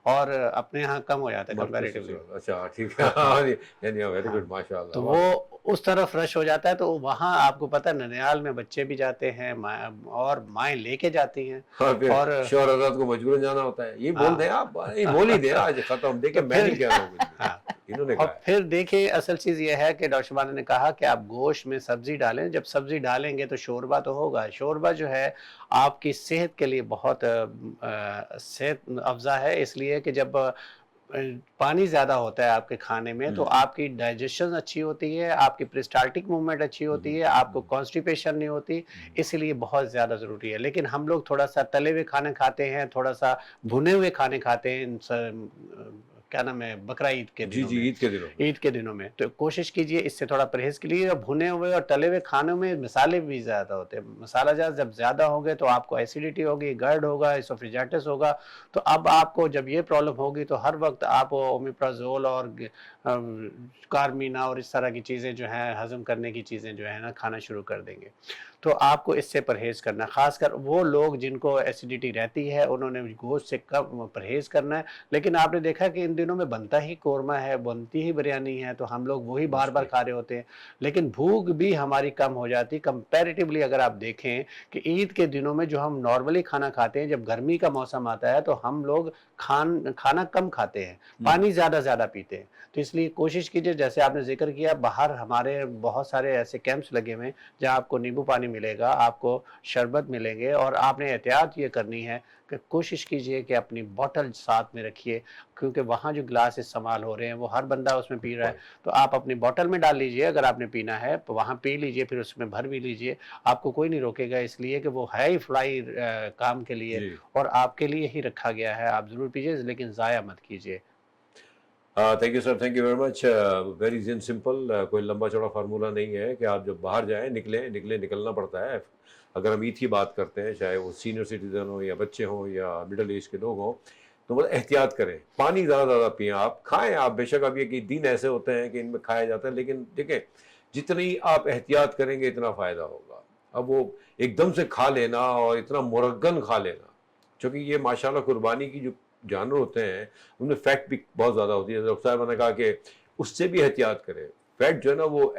اور اپنے ہاں کم ہو جاتا ہے کمپیریٹیولی. اچھا ٹھیک ہے, یعنی ویری گڈ ماشاءاللہ. تو وہ اس طرف رش ہو جاتا ہے, تو وہاں آپ کو پتہ ننیال میں بچے بھی جاتے ہیں اور مائیں لے کے جاتی ہیں, اور شوہر حضرات کو مجبوراً جانا ہوتا ہے. یہ بول دیں آپ, یہ بول ہی دیں آج ختم, دیکھیں میں نہیں کہہ رہا ہوں کچھ بھی, انہوں نے اور کہا ہے. پھر دیکھیں اصل چیز یہ ہے کہ ڈاکٹر شبانہ نے کہا کہ آپ گوشت میں سبزی ڈالیں. جب سبزی ڈالیں گے تو شوربہ تو ہوگا. شوربہ جو ہے آپ کی صحت کے لیے بہت صحت افزا ہے, اس لیے کہ جب پانی زیادہ ہوتا ہے آپ کے کھانے میں تو آپ کی ڈائجیشن اچھی ہوتی ہے, آپ کی پریسٹالٹک موومنٹ اچھی ہوتی ہے, آپ کو کانسٹیپیشن نہیں ہوتی, اس لیے بہت زیادہ ضروری ہے. لیکن ہم لوگ تھوڑا سا تلے ہوئے کھانے کھاتے ہیں, تھوڑا سا بھنے ہوئے کھانے کھاتے ہیں, کیا نام ہے, بقرہ عید کے دنوں میں, عید کے دنوں میں. تو کوشش کیجئے اس سے تھوڑا پرہیز کے لیے. بھنے ہوئے اور تلے ہوئے کھانوں میں مسالے بھی زیادہ ہوتے ہیں. مسالہ جات جب زیادہ ہو گئے تو آپ کو ایسیڈیٹی ہوگی, گرڈ ہوگا, اسوفیجائٹس ہوگا. تو اب آپ کو جب یہ پرابلم ہوگی تو ہر وقت آپ اومیپرازول اور کارمینا اور اس طرح کی چیزیں جو ہیں ہضم کرنے کی چیزیں جو ہیں نا کھانا شروع کر دیں گے. تو آپ کو اس سے پرہیز کرنا ہے, خاص کر وہ لوگ جن کو ایسیڈیٹی رہتی ہے انہوں نے گوشت سے کم پرہیز کرنا ہے. لیکن آپ نے دیکھا کہ ان دنوں میں بنتا ہی قورمہ ہے, بنتی ہی بریانی ہے, تو ہم لوگ وہی بار بار کھا رہے ہوتے ہیں, لیکن بھوک بھی ہماری کم ہو جاتی. کمپیریٹیولی اگر آپ دیکھیں کہ عید کے دنوں میں جو ہم نارملی کھانا کھاتے ہیں, جب گرمی کا موسم آتا ہے تو ہم لوگ کھانا کم کھاتے ہیں, پانی زیادہ پیتے ہیں. تو اس لیے کوشش کیجئے, جیسے آپ نے ذکر کیا, باہر ہمارے بہت سارے ایسے کیمپس لگے ہوئے ہیں جہاں آپ کو نیمبو پانی ملے گا, آپ کو شربت ملیں گے, اور آپ نے احتیاط یہ کرنی ہے کہ کوشش کیجئے کہ اپنی بوٹل ساتھ میں رکھیے, کیونکہ وہاں جو گلاس استعمال ہو رہے ہیں وہ ہر بندہ اس میں پی رہا ہے. تو آپ اپنی بوٹل میں ڈال لیجئے, اگر آپ نے پینا ہے تو وہاں پی لیجئے, پھر اس میں بھر بھی لیجئے, آپ کو کوئی نہیں روکے گا, اس لیے کہ وہ ہے ہی فلائی کام کے لیے اور آپ کے لیے ہی رکھا گیا ہے. آپ ضرور پیجئے لیکن ضائع مت کیجئے. Thank you sir, thank you very much. Very simple, کوئی لمبا چوڑا فارمولہ نہیں ہے کہ آپ جب باہر جائیں نکلنا پڑتا ہے. اگر ہم عید کی بات کرتے ہیں, چاہے وہ سینئر سٹیزن ہوں یا بچے ہوں یا مڈل ایج کے لوگ ہوں, تو مطلب احتیاط کریں, پانی زیادہ پئیں, آپ کھائیں, آپ بے شک اب یہ کہ دن ایسے ہوتے ہیں کہ ان میں کھایا جاتا ہے, لیکن دیکھیں جتنی آپ احتیاط کریں گے اتنا فائدہ ہوگا. اب وہ ایک دم سے کھا لینا اور اتنا مرغن کھا لینا, چونکہ یہ ماشاءاللہ قربانی کی جو جانور ہوتے ہیں ان میں فیٹ بھی بہت زیادہ ہوتی ہے. ڈاکٹر صاحب نے کہا کہ اس سے بھی احتیاط کریں. فیٹ جو ہے نا وہ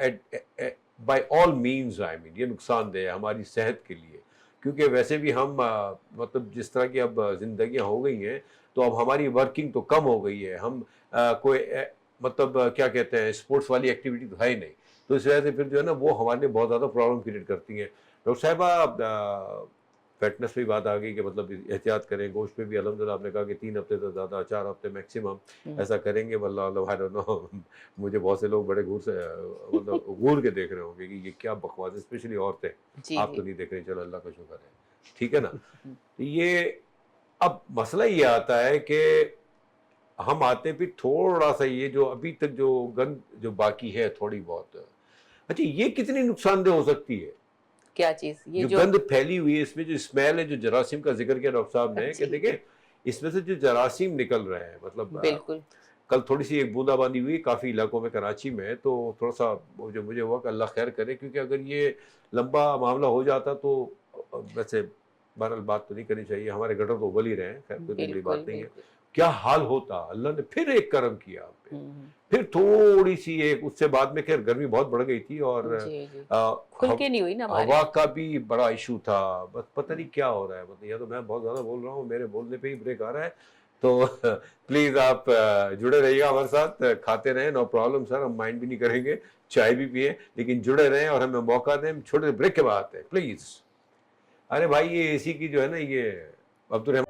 بائی آل مینز یہ نقصان دہ ہے ہماری صحت کے لیے, کیونکہ ویسے بھی ہم مطلب جس طرح کی اب زندگیاں ہو گئی ہیں تو اب ہماری ورکنگ تو کم ہو گئی ہے, ہم کوئی مطلب کیا کہتے ہیں اسپورٹس والی ایکٹیویٹی تو ہے ہی نہیں, تو اس وجہ سے پھر جو ہے نا وہ ہمارے لیے بہت زیادہ پرابلم کریٹ کرتی ہیں. ڈاکٹر صاحبہ فٹنس پہ بات آ گئی کہ مطلب احتیاط کریں. گوشت پہ بھی الحمدللہ آپ نے کہا کہ 3 ہفتے سے زیادہ 4 ہفتے میکسیمم ایسا کریں گے. واللہ مجھے بہت سے لوگ بڑے غور سے مطلب غور کے دیکھ رہے ہوں گے کہ یہ کیا بکواس, اسپیشلی عورتیں. آپ تو نہیں دیکھ رہے, چلو اللہ کا شکر ہے, ٹھیک ہے نا. یہ اب مسئلہ یہ آتا ہے کہ ہم آتے پھر تھوڑا سا یہ جو ابھی تک جو گند جو باقی ہے تھوڑی بہت, اچھا یہ کتنی نقصان دہ ہو سکتی ہے؟ کیا چیز یہ جو گند پھیلی ہوئی ہے, اس میں جو اسمیل ہے, جو جراثیم کا ذکر کیا ڈاکٹر صاحب نے, کہ دیکھیں اس میں سے جو جراثیم نکل رہے ہیں, مطلب بالکل कल थोड़ी सी एक बूंदाबांदी हुई काफ़ी इलाकों में कराची में, तो थोड़ा सा जो मुझे हुआ कि अल्लाह खैर करे, क्योंकि अगर ये लंबा मामला हो जाता तो वैसे बहरहाल बात तो नहीं करनी चाहिए, हमारे गटर तो उबल ही रहे हैं, खैर कोई बड़ी बिल्कुल बात नहीं है। बिल्कुल। क्या हाल होता, अल्लाह ने फिर एक करम किया आप पे, फिर थोड़ी सी एक उससे बाद में खैर गर्मी बहुत बढ़ गई थी, और जी जी, आ, खुल के नहीं हुई ना हमारे। हवा का भी बड़ा इशू था, बस पता नहीं क्या हो रहा है, मतलब या तो मैं बहुत ज़्यादा बोल रहा हूँ, मेरे बोलने पे ही ब्रेक आ रहा है, तो प्लीज़ आप जुड़े रहिएगा हमारे साथ, खाते रहें, नो प्रॉब्लम सर, हम माइंड भी नहीं करेंगे, चाय भी पिए, लेकिन जुड़े रहें और हमें मौका दें। हम छोटे ब्रेक के बाद आते हैं प्लीज़। अरे भाई ये एसी की जो है ना, ये अब्दुल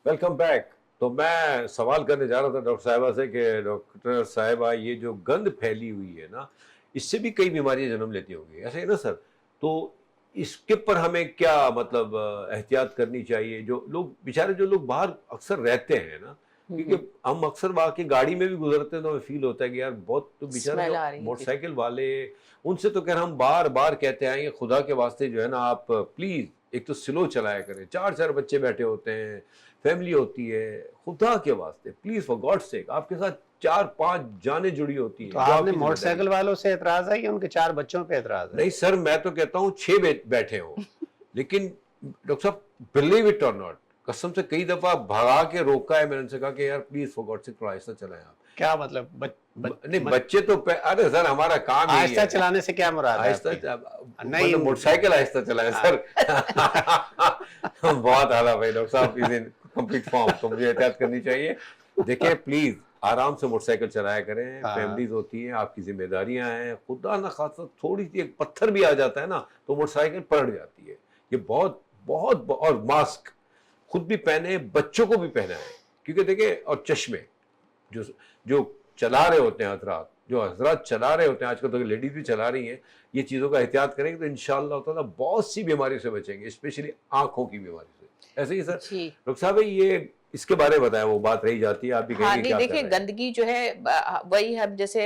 वेलकम बैक। तो मैं सवाल करने जा रहा था डॉक्टर साहिबा से कि डॉक्टर साहिबा, ये जो गंद फैली हुई है ना, इससे भी कई बीमारियां जन्म लेती होंगी, ऐसे है ना सर? तो इसके पर हमें क्या मतलब एहतियात करनी चाहिए? जो लोग बेचारे, जो लोग बाहर अक्सर रहते हैं ना, क्योंकि हम अक्सर वहाँ की गाड़ी में भी गुजरते हैं तो हमें फील होता है कि यार बहुत, तो बेचारे स्मेल जो आ रही है। मोटरसाइकिल वाले, उनसे तो खैर हम बार बार कहते आएंगे, खुदा के वास्ते जो है ना, आप प्लीज एक तो स्लो चलाया करें, 4 बच्चे बैठे होते हैं, फैमिली होती है, खुदा के वास्ते प्लीज फॉर गॉड सेक, आपके साथ 4-5 जानें जुड़ी होती हैं। तो जो आपने आपकी जिम्मेदारी मोटरसाइकिल वालों से एतराज है या उनके 4 बच्चों पे एतराज है? नहीं सर, मैं तो कहता हूँ 6 बैठे हो, लेकिन डॉक्टर साहब बिलीव इट और नॉट, कसम से कई दफा भगा के रोका है मैंने, उनसे कहा कि यार प्लीज फॉर गॉड सेक थोड़ा आहिस्ता चलाएं आप। क्या मतलब नहीं बच्चे तो अरे सर हमारा काम ही आहिस्ता है, चलाने से क्या मुराद है आहिस्ता आपकी? नहीं, मतलब मोटरसाइकिल आहिस्ता चलाएं सर। बहुत आला भाई, डॉक्टर साहब इज इन कंप्लीट फॉर्म, तो मुझे एहतियात करनी चाहिए। देखिए प्लीज आराम से मोटरसाइकिल चलाया करें, हाँ। फैमिलीज होती हैं, आपकी जिम्मेदारियां हैं, खुदा ना खासा थोड़ी सी एक पत्थर भी आ जाता है ना तो मोटरसाइकिल पलट जाती है। ये बहुत बहुत और मास्क खुद भी पहने, बच्चों को भी पहनाएं, क्योंकि देखिए, और चश्मे जो जो चला रहे होते हैं हजरात, जो हजरात चला रहे होते हैं, आजकल तो लेडीज भी चला रही हैं, ये चीज़ों का एहतियात करेंगे तो इंशाअल्लाह ताला बहुत सी बीमारी से बचेंगे, स्पेशली आंखों की बीमारी से। ऐसे ही सर जी। डॉक्टर साहब ये इसके बारे में बताएं, वो बात रही जाती है, आप भी हाँ कहेंगे नहीं, क्या कर देखिए रहे हैं? गंदगी जो है वही हम, जैसे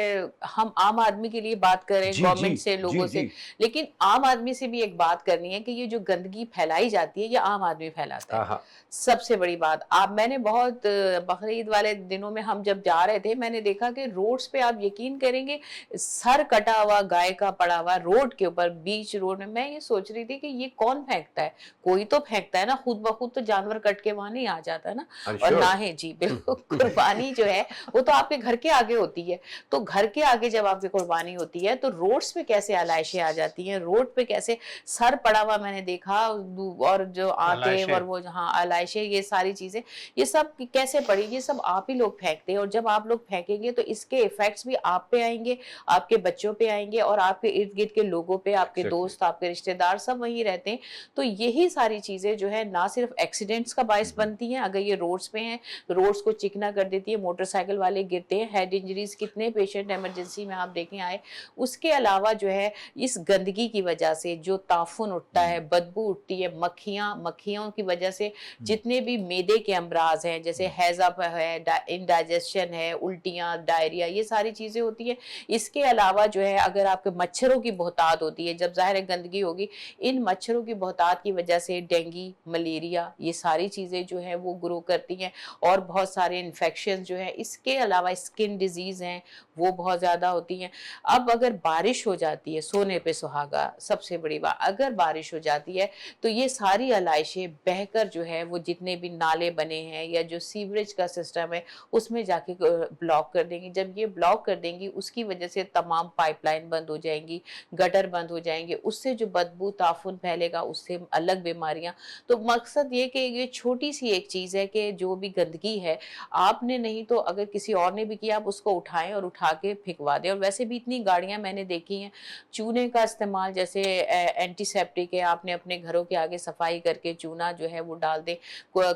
हम आम आदमी के लिए बात करें, जी गवर्नमेंट से, जी लोगों से, जी। लेकिन आम आदमी से भी एक बात करनी है कि ये जो गंदगी फैलाई जाती है ये आम आदमी फैलाता है। हाँ सबसे बड़ी बात, आप मैंने बहुत बकरीद वाले दिनों में हम जब जा रहे थे, मैंने देखा कि रोड्स पे आप यकीन करेंगे सर कटा हुआ गाय का पड़ा हुआ रोड के ऊपर, बीच रोड में। मैं ये सोच रही थी कि ये कौन फेंकता है, कोई तो फेंकता है ना, खुद ब खुद तो जानवर कट के वहां नहीं आ जाता ना। और ना ही जी बिल्कुल, कुर्बानी जो है वो तो आपके घर के आगे होती है, तो घर के आगे जब आपकी कुर्बानी होती है तो रोड्स पे कैसे आलाइशें आ जाती हैं, रोड पे कैसे सर पड़ा हुआ मैंने देखा, और जो आते और वो जहाँ आलाइशें, ये सारी चीजें, ये सब कैसे पड़ी, ये सब आप ही लोग फेंकते हैं। और जब आप लोग फेंकेंगे तो इसके इफेक्ट्स भी आप पे आएंगे, आपके बच्चों पे आएंगे, और आपके इर्द गिर्द के लोगों पे, आपके दोस्त, आपके रिश्तेदार सब वहीं रहते हैं। तो यही सारी चीजें जो है ना सिर्फ एक्सीडेंट्स का बायस बनती हैं, अगर ये रोड्स पे हैं रोड्स को चिकना कर देती है, मोटरसाइकिल वाले गिरते हैं, हेड इंजरीज कितने पेशेंट इमरजेंसी में आप देखें आए। उसके अलावा जो है इस गंदगी की वजह से जो ताफुन उठता है, बदबू उठती है, मक्खियों की वजह से जितने भी मैदे के अमराज हैं, जैसे हैजा है, इंडाइजेशन है, उल्टियां, डायरिया, ये सारी चीजें होती है। इसके अलावा जो है अगर आपके मच्छरों की बहुतात होती है, जब जाहिर है गंदगी होगी, इन मच्छरों की बहुतात की वजह से डेंगू, मलेरिया, ये सारी चीजें जो है वो ग्रो करती हैं, और बहुत सारे इन्फेक्शन जो है। इसके अलावा स्किन डिजीज हैं वो बहुत ज़्यादा होती हैं। अब अगर बारिश हो जाती है, सोने पे सुहागा, सबसे बड़ी बात, अगर बारिश हो जाती है तो ये सारी आलाइशें बहकर जो है वो जितने भी नाले बने हैं या जो सीवरेज का सिस्टम है उसमें जाके ब्लॉक कर देंगी। जब ये ब्लॉक कर देंगी उसकी वजह से तमाम पाइपलाइन बंद हो जाएंगी, गटर बंद हो जाएंगे, उससे जो बदबू ताफुन फैलेगा, उससे अलग बीमारियां। तो मकसद ये कि ये छोटी सी एक चीज़ है कि जो भी गंदगी है, आपने नहीं तो अगर किसी और ने भी किया, आप उसको उठाएं और उठा اٹھا کے پھینکوا دیں. اور ویسے بھی اتنی گاڑیاں میں نے دیکھی ہیں چونے کا استعمال, جیسے اینٹی سیپٹک ہے, آپ نے اپنے گھروں کے آگے صفائی کر کے چونا جو ہے وہ ڈال دیں,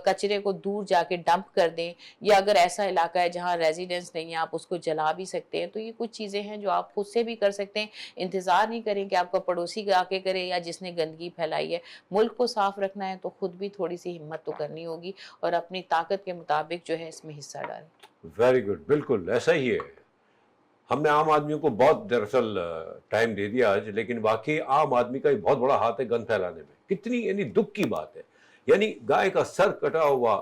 کچرے کو دور جا کے ڈمپ کر دیں, یا اگر ایسا علاقہ ہے جہاں ریزیڈنس نہیں ہے آپ اس کو جلا بھی سکتے ہیں. تو یہ کچھ چیزیں ہیں جو آپ خود سے بھی کر سکتے ہیں. انتظار نہیں کریں کہ آپ کا پڑوسی آ کے کرے یا جس نے گندگی پھیلائی ہے. ملک کو صاف رکھنا ہے تو خود بھی تھوڑی سی ہمت تو کرنی ہوگی اور اپنی طاقت کے مطابق جو ہے اس میں حصہ ڈالیں. ویری گڈ, بالکل ایسا ہی ہے. ہم نے عام آدمیوں کو بہت دراصل ٹائم دے دیا آج, لیکن واقعی عام آدمی کا بہت بڑا ہاتھ ہے گند پھیلانے میں. کتنی یعنی دکھ کی بات ہے, یعنی گائے کا سر کٹا ہوا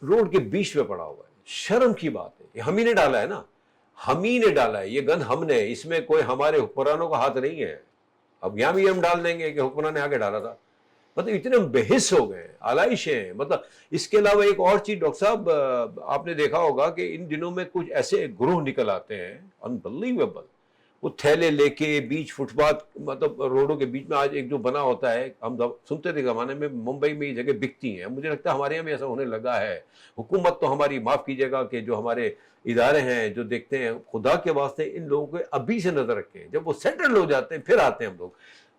روڈ کے بیچ میں پڑا ہوا ہے. شرم کی بات ہے, یہ ہم ہی نے ڈالا ہے نا, ہم ہی نے ڈالا ہے یہ گند, ہم نے, اس میں کوئی ہمارے حکمرانوں کا ہاتھ نہیں ہے. اب یہاں بھی ہم ڈال دیں گے کہ حکمران نے آگے ڈالا تھا. مطلب اتنے ہم بے حس ہو گئے, آلائشیں ہیں. مطلب اس کے علاوہ ایک اور چیز ڈاکٹر صاحب, آپ نے دیکھا ہوگا کہ ان دنوں میں کچھ ایسے گروہ نکل آتے ہیں انبلیویبل, وہ تھیلے لے کے بیچ فٹ پاتھ, مطلب روڈوں کے بیچ میں آج ایک جو بنا ہوتا ہے, ہم سنتے تھے زمانے میں ممبئی میں یہ جگہ بکتی ہیں, مجھے لگتا ہے ہمارے یہاں بھی ایسا ہونے لگا ہے. حکومت تو ہماری, معاف کیجیے گا, کہ جو ہمارے ادارے ہیں جو دیکھتے ہیں, خدا کے واسطے ان لوگوں کو ابھی سے نظر رکھیں. جب وہ سیٹل ہو جاتے ہیں پھر آتے ہیں ہم لوگ.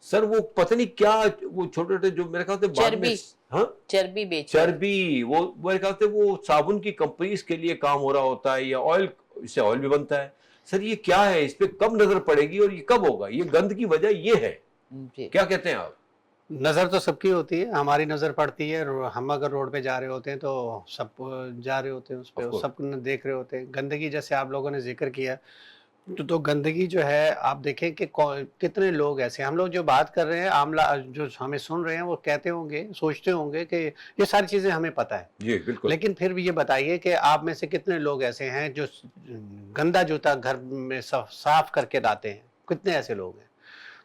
سر وہ پتہ نہیں کیا, وہ چھوٹے چھوٹے جو میرے خیال سے بعد میں, ہاں چربی بیچ, چربی, وہ میرے خیال سے وہ صابن کی کمپنیز کے لیے کام ہو رہا ہوتا ہے, یا آئل, اس سے آئل بھی بنتا ہے. سر یہ کیا ہے, اس پہ کب نظر پڑے گی اور یہ کب ہوگا؟ یہ گند کی وجہ یہ ہے. کیا کہتے ہیں آپ؟ نظر تو سب کی ہوتی ہے, ہماری نظر پڑتی ہے. ہم اگر روڈ پہ جا رہے ہوتے ہیں تو سب جا رہے ہوتے ہیں اس پہ, سب دیکھ رہے ہوتے ہیں. گندگی جیسے آپ لوگوں نے ذکر کیا, تو گندگی جو ہے آپ دیکھیں کہ کتنے لوگ ایسے ہیں. ہم لوگ جو بات کر رہے ہیں, عاملہ جو ہمیں سن رہے ہیں وہ کہتے ہوں گے, سوچتے ہوں گے کہ یہ ساری چیزیں ہمیں پتہ ہے. جی بالکل. لیکن پھر بھی یہ بتائیے کہ آپ میں سے کتنے لوگ ایسے ہیں جو گندا جوتا گھر میں صاف کر کے لاتے ہیں؟ کتنے ایسے لوگ ہیں؟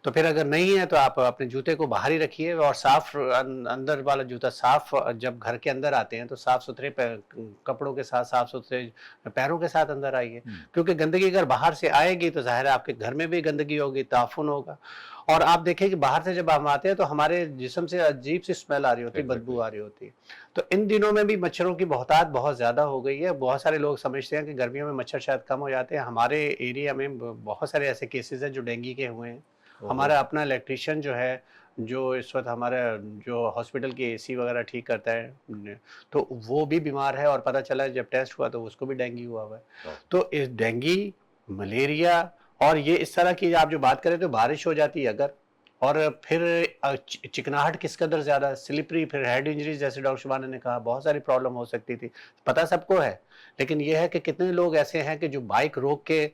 تو پھر اگر نہیں ہے تو آپ اپنے جوتے کو باہر ہی رکھیے, اور صاف اندر والا جوتا صاف, جب گھر کے اندر آتے ہیں تو صاف ستھرے کپڑوں کے ساتھ, صاف ستھرے پیروں کے ساتھ اندر آئیے. کیونکہ گندگی اگر باہر سے آئے گی تو ظاہر ہے آپ کے گھر میں بھی گندگی ہوگی, تعفن ہوگا. اور آپ دیکھیں کہ باہر سے جب ہم آتے ہیں تو ہمارے جسم سے عجیب سی اسمیل آ رہی ہوتی ہے, بدبو آ رہی ہوتی ہے. تو ان دنوں میں بھی مچھروں کی بہتات بہت زیادہ ہو گئی ہے. بہت سارے لوگ سمجھتے ہیں کہ گرمیوں میں مچھر شاید کم ہو جاتے ہیں. ہمارے ایریا میں بہت سارے ایسے کیسز ہیں جو ڈینگی کے ہوئے ہیں. ہمارا اپنا الیکٹریشین جو ہے, جو اس وقت ہمارا جو ہاسپٹل کی اے سی وغیرہ ٹھیک کرتا ہے, تو وہ بھی بیمار ہے, اور پتہ چلا جب ٹیسٹ ہوا تو اس کو بھی ڈینگی ہوا ہوا ہے. تو اس ڈینگی, ملیریا, اور یہ اس طرح کی آپ جو بات کریں تو بارش ہو جاتی ہے اگر, اور پھر چکناہٹ کس قدر زیادہ, سلپری, پھر ہیڈ انجریز جیسے ڈاکٹر شبانہ نے کہا, بہت ساری پرابلم ہو سکتی تھی. پتہ سب کو ہے, لیکن یہ ہے کہ کتنے لوگ ایسے ہیں کہ جو بائک روک کے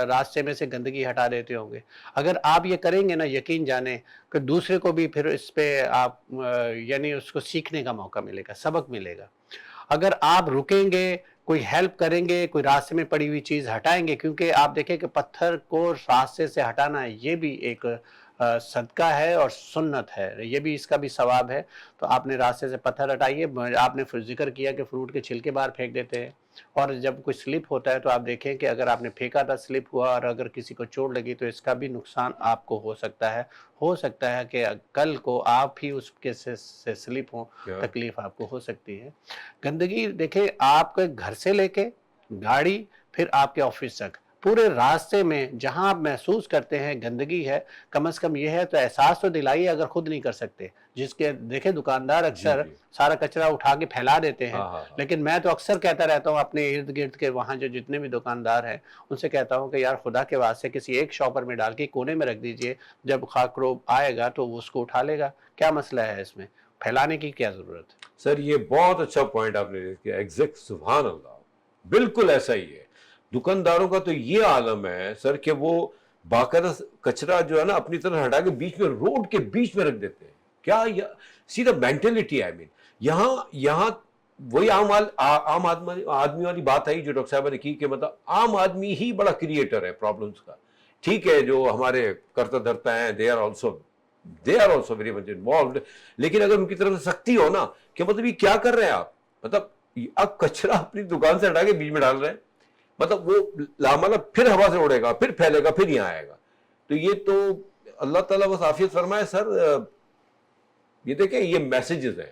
راستے میں سے گندگی ہٹا دیتے ہوں گے. اگر آپ یہ کریں گے نا, یقین جانیں کہ دوسرے کو بھی پھر اس پہ آپ یعنی اس کو سیکھنے کا موقع ملے گا, سبق ملے گا. اگر آپ رکیں گے, کوئی ہیلپ کریں گے, کوئی راستے میں پڑی ہوئی چیز ہٹائیں گے, کیونکہ آپ دیکھیں کہ پتھر کو راستے سے ہٹانا یہ بھی ایک صدقہ ہے اور سنت ہے, یہ بھی اس کا بھی ثواب ہے. تو آپ نے راستے سے پتھر ہٹائیے. آپ نے ذکر کیا کہ فروٹ کے چھلکے باہر پھینک دیتے ہیں, اور جب کوئی سلپ ہوتا ہے تو آپ دیکھیں کہ اگر آپ نے پھینکا تھا, سلپ ہوا, اور اگر کسی کو چوٹ لگی تو اس کا بھی نقصان آپ کو ہو سکتا ہے. ہو سکتا ہے کہ کل کو آپ ہی اس کے سے سلپ ہوں, تکلیف آپ کو ہو سکتی ہے. گندگی دیکھیں, آپ کے گھر سے لے کے گاڑی, پھر آپ کے آفس تک, پورے راستے میں جہاں آپ محسوس کرتے ہیں گندگی ہے, کم از کم یہ ہے تو احساس تو دلائیے اگر خود نہیں کر سکتے. جس کے دیکھیں دکاندار اکثر سارا کچرا اٹھا کے پھیلا دیتے ہیں, لیکن میں تو اکثر کہتا رہتا ہوں اپنے ارد گرد کے وہاں جو جتنے بھی دکاندار ہیں ان سے کہتا ہوں کہ یار خدا کے واسطے کسی ایک شاپر میں ڈال کے کونے میں رکھ دیجئے, جب خاکروب آئے گا تو وہ اس کو اٹھا لے گا. کیا مسئلہ ہے اس میں, پھیلانے کی کیا ضرورت ہے؟ سر یہ بہت اچھا پوائنٹ آپ نے کیا, ایگزیکٹ, سبحان اللہ, بالکل ایسا ہی ہے. دکانداروں کا تو یہ عالم ہے سر کہ وہ باقاعدہ کچرا جو ہے نا اپنی طرح ہٹا کے بیچ میں, روڈ کے بیچ میں رکھ دیتے ہیں. کیا سیدھا مینٹلٹی ہے. یہاں وہی عام آدمی والی بات آئی جو ڈاکٹر صاحبہ نے کی, کہ مطلب عام آدمی ہی بڑا کریٹر ہے پرابلمس کا. ٹھیک ہے, جو ہمارے کرتا دھرتا ہیں they are also very much involved, لیکن اگر ان کی طرف سے سختی ہو نا, کہ مطلب یہ کیا کر رہے ہیں آپ, مطلب اب کچرا اپنی دکان سے ہٹا کے بیچ میں ڈال رہے ہیں, مطلب وہ لامانا پھر ہوا سے اڑے گا, پھر پھیلے گا, پھر یہاں آئے گا. تو یہ تو اللہ تعالیٰ بس عافیت فرمائے سر. یہ دیکھیں یہ میسیجز ہیں,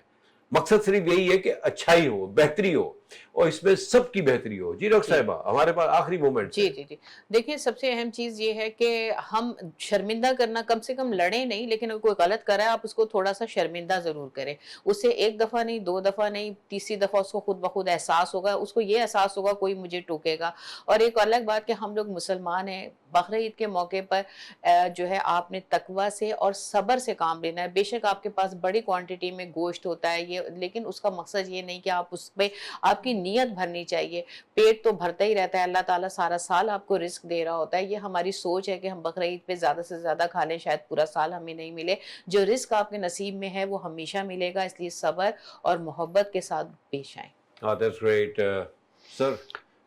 مقصد صرف یہی ہے کہ اچھائی ہو, بہتری ہو. اور اس میں سب کی بہتری ہو. جی ڈاکٹر صاحبہ, ہمارے پاس آخری مومنٹ. جی جی جی دیکھیے سب سے اہم چیز یہ ہے کہ ہم شرمندہ کرنا, کم سے کم لڑیں نہیں, لیکن اگر کوئی غلط کرا ہے آپ اس کو تھوڑا سا شرمندہ ضرور کریں. اسے ایک دفعہ نہیں, 2 دفعہ نہیں, تیسری دفعہ اس کو خود بخود احساس ہوگا, اس کو یہ احساس ہوگا کوئی مجھے ٹوکے گا. اور ایک الگ بات کہ ہم لوگ مسلمان ہیں, بقرعید کے موقع پر جو ہے آپ نے تقوی سے اور صبر سے کام لینا ہے. بے شک آپ کے پاس بڑی کوانٹٹی میں گوشت ہوتا ہے یہ, لیکن اس کا مقصد یہ نہیں کہ آپ اس پہ, آپ کی نیت بھرنی چاہیے. پیٹ تو بھرتا ہی رہتا ہے, اللہ تعالیٰ سارا سال آپ کو رزق دے رہا ہوتا ہے. یہ ہماری سوچ ہے کہ ہم بقرعید پہ زیادہ سے زیادہ کھا لیں, شاید پورا سال ہمیں نہیں ملے. جو رزق آپ کے نصیب میں ہے وہ ہمیشہ ملے گا, اس لیے صبر اور محبت کے ساتھ پیش آئیں. That's great. سر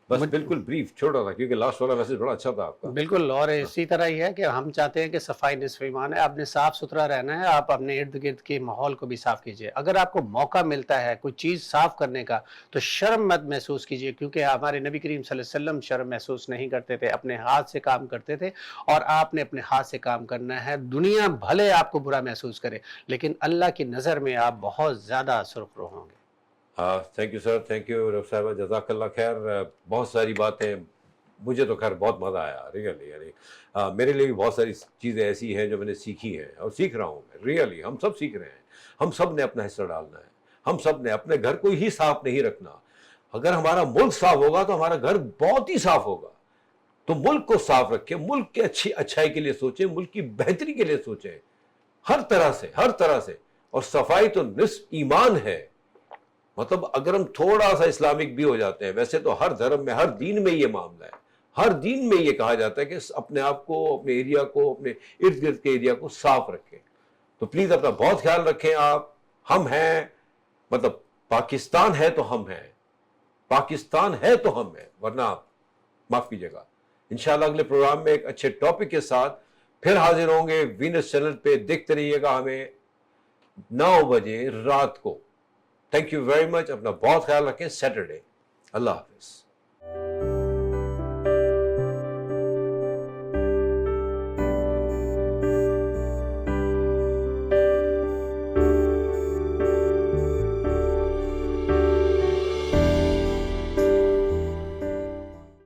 بس بالکل بریف چھوٹا تھا کیونکہ لاسٹ والا میسج بڑا اچھا تھا آپ کا. بالکل, اور اسی طرح ہی ہے کہ ہم چاہتے ہیں کہ صفائی نصف ایمان ہے. آپ نے صاف ستھرا رہنا ہے, آپ اپنے ارد گرد کے ماحول کو بھی صاف کیجئے. اگر آپ کو موقع ملتا ہے کوئی چیز صاف کرنے کا تو شرم مت محسوس کیجئے, کیونکہ ہمارے نبی کریم صلی اللہ علیہ وسلم شرم محسوس نہیں کرتے تھے, اپنے ہاتھ سے کام کرتے تھے. اور آپ نے اپنے ہاتھ سے کام کرنا ہے. دنیا بھلے آپ کو برا محسوس کرے, لیکن اللہ کی نظر میں آپ بہت زیادہ سرخرو ہوں گے. Thank you sir, thank you doctor صاحبہ, جزاک اللہ خیر. بہت ساری باتیں, مجھے تو خیر بہت مزہ آیا ریئلی. یعنی میرے لیے بھی بہت ساری چیزیں ایسی ہیں جو میں نے سیکھی ہیں اور سیکھ رہا ہوں میں ریئلی. ہم سب سیکھ رہے ہیں, ہم سب نے اپنا حصہ ڈالنا ہے. ہم سب نے اپنے گھر کو ہی صاف نہیں رکھنا. اگر ہمارا ملک صاف ہوگا تو ہمارا گھر بہت ہی صاف ہوگا. تو ملک کو صاف رکھیں, ملک کے اچھائی کے لیے سوچیں, ملک کی بہتری کے لیے سوچیں, ہر طرح سے, ہر طرح سے. اور صفائی تو نصف ایمان ہے. مطلب اگر ہم تھوڑا سا اسلامک بھی ہو جاتے ہیں, ویسے تو ہر دھرم میں, ہر دین میں یہ معاملہ ہے, ہر دین میں یہ کہا جاتا ہے کہ اپنے آپ کو, اپنے ایریا کو, اپنے ارد گرد کے ایریا کو صاف رکھیں. تو پلیز اپنا بہت خیال رکھیں آپ. ہم ہیں, مطلب پاکستان ہے تو ہم ہیں, پاکستان ہے تو ہم ہیں, ورنہ آپ معاف کیجیے گا. انشاءاللہ اگلے پروگرام میں ایک اچھے ٹاپک کے ساتھ پھر حاضر ہوں گے. وینس چینل پہ دیکھتے رہیے گا ہمیں 9 بجے رات کو. Thank you very much. اپنا بہت خیال رکھیں. سیٹرڈے. اللہ حافظ.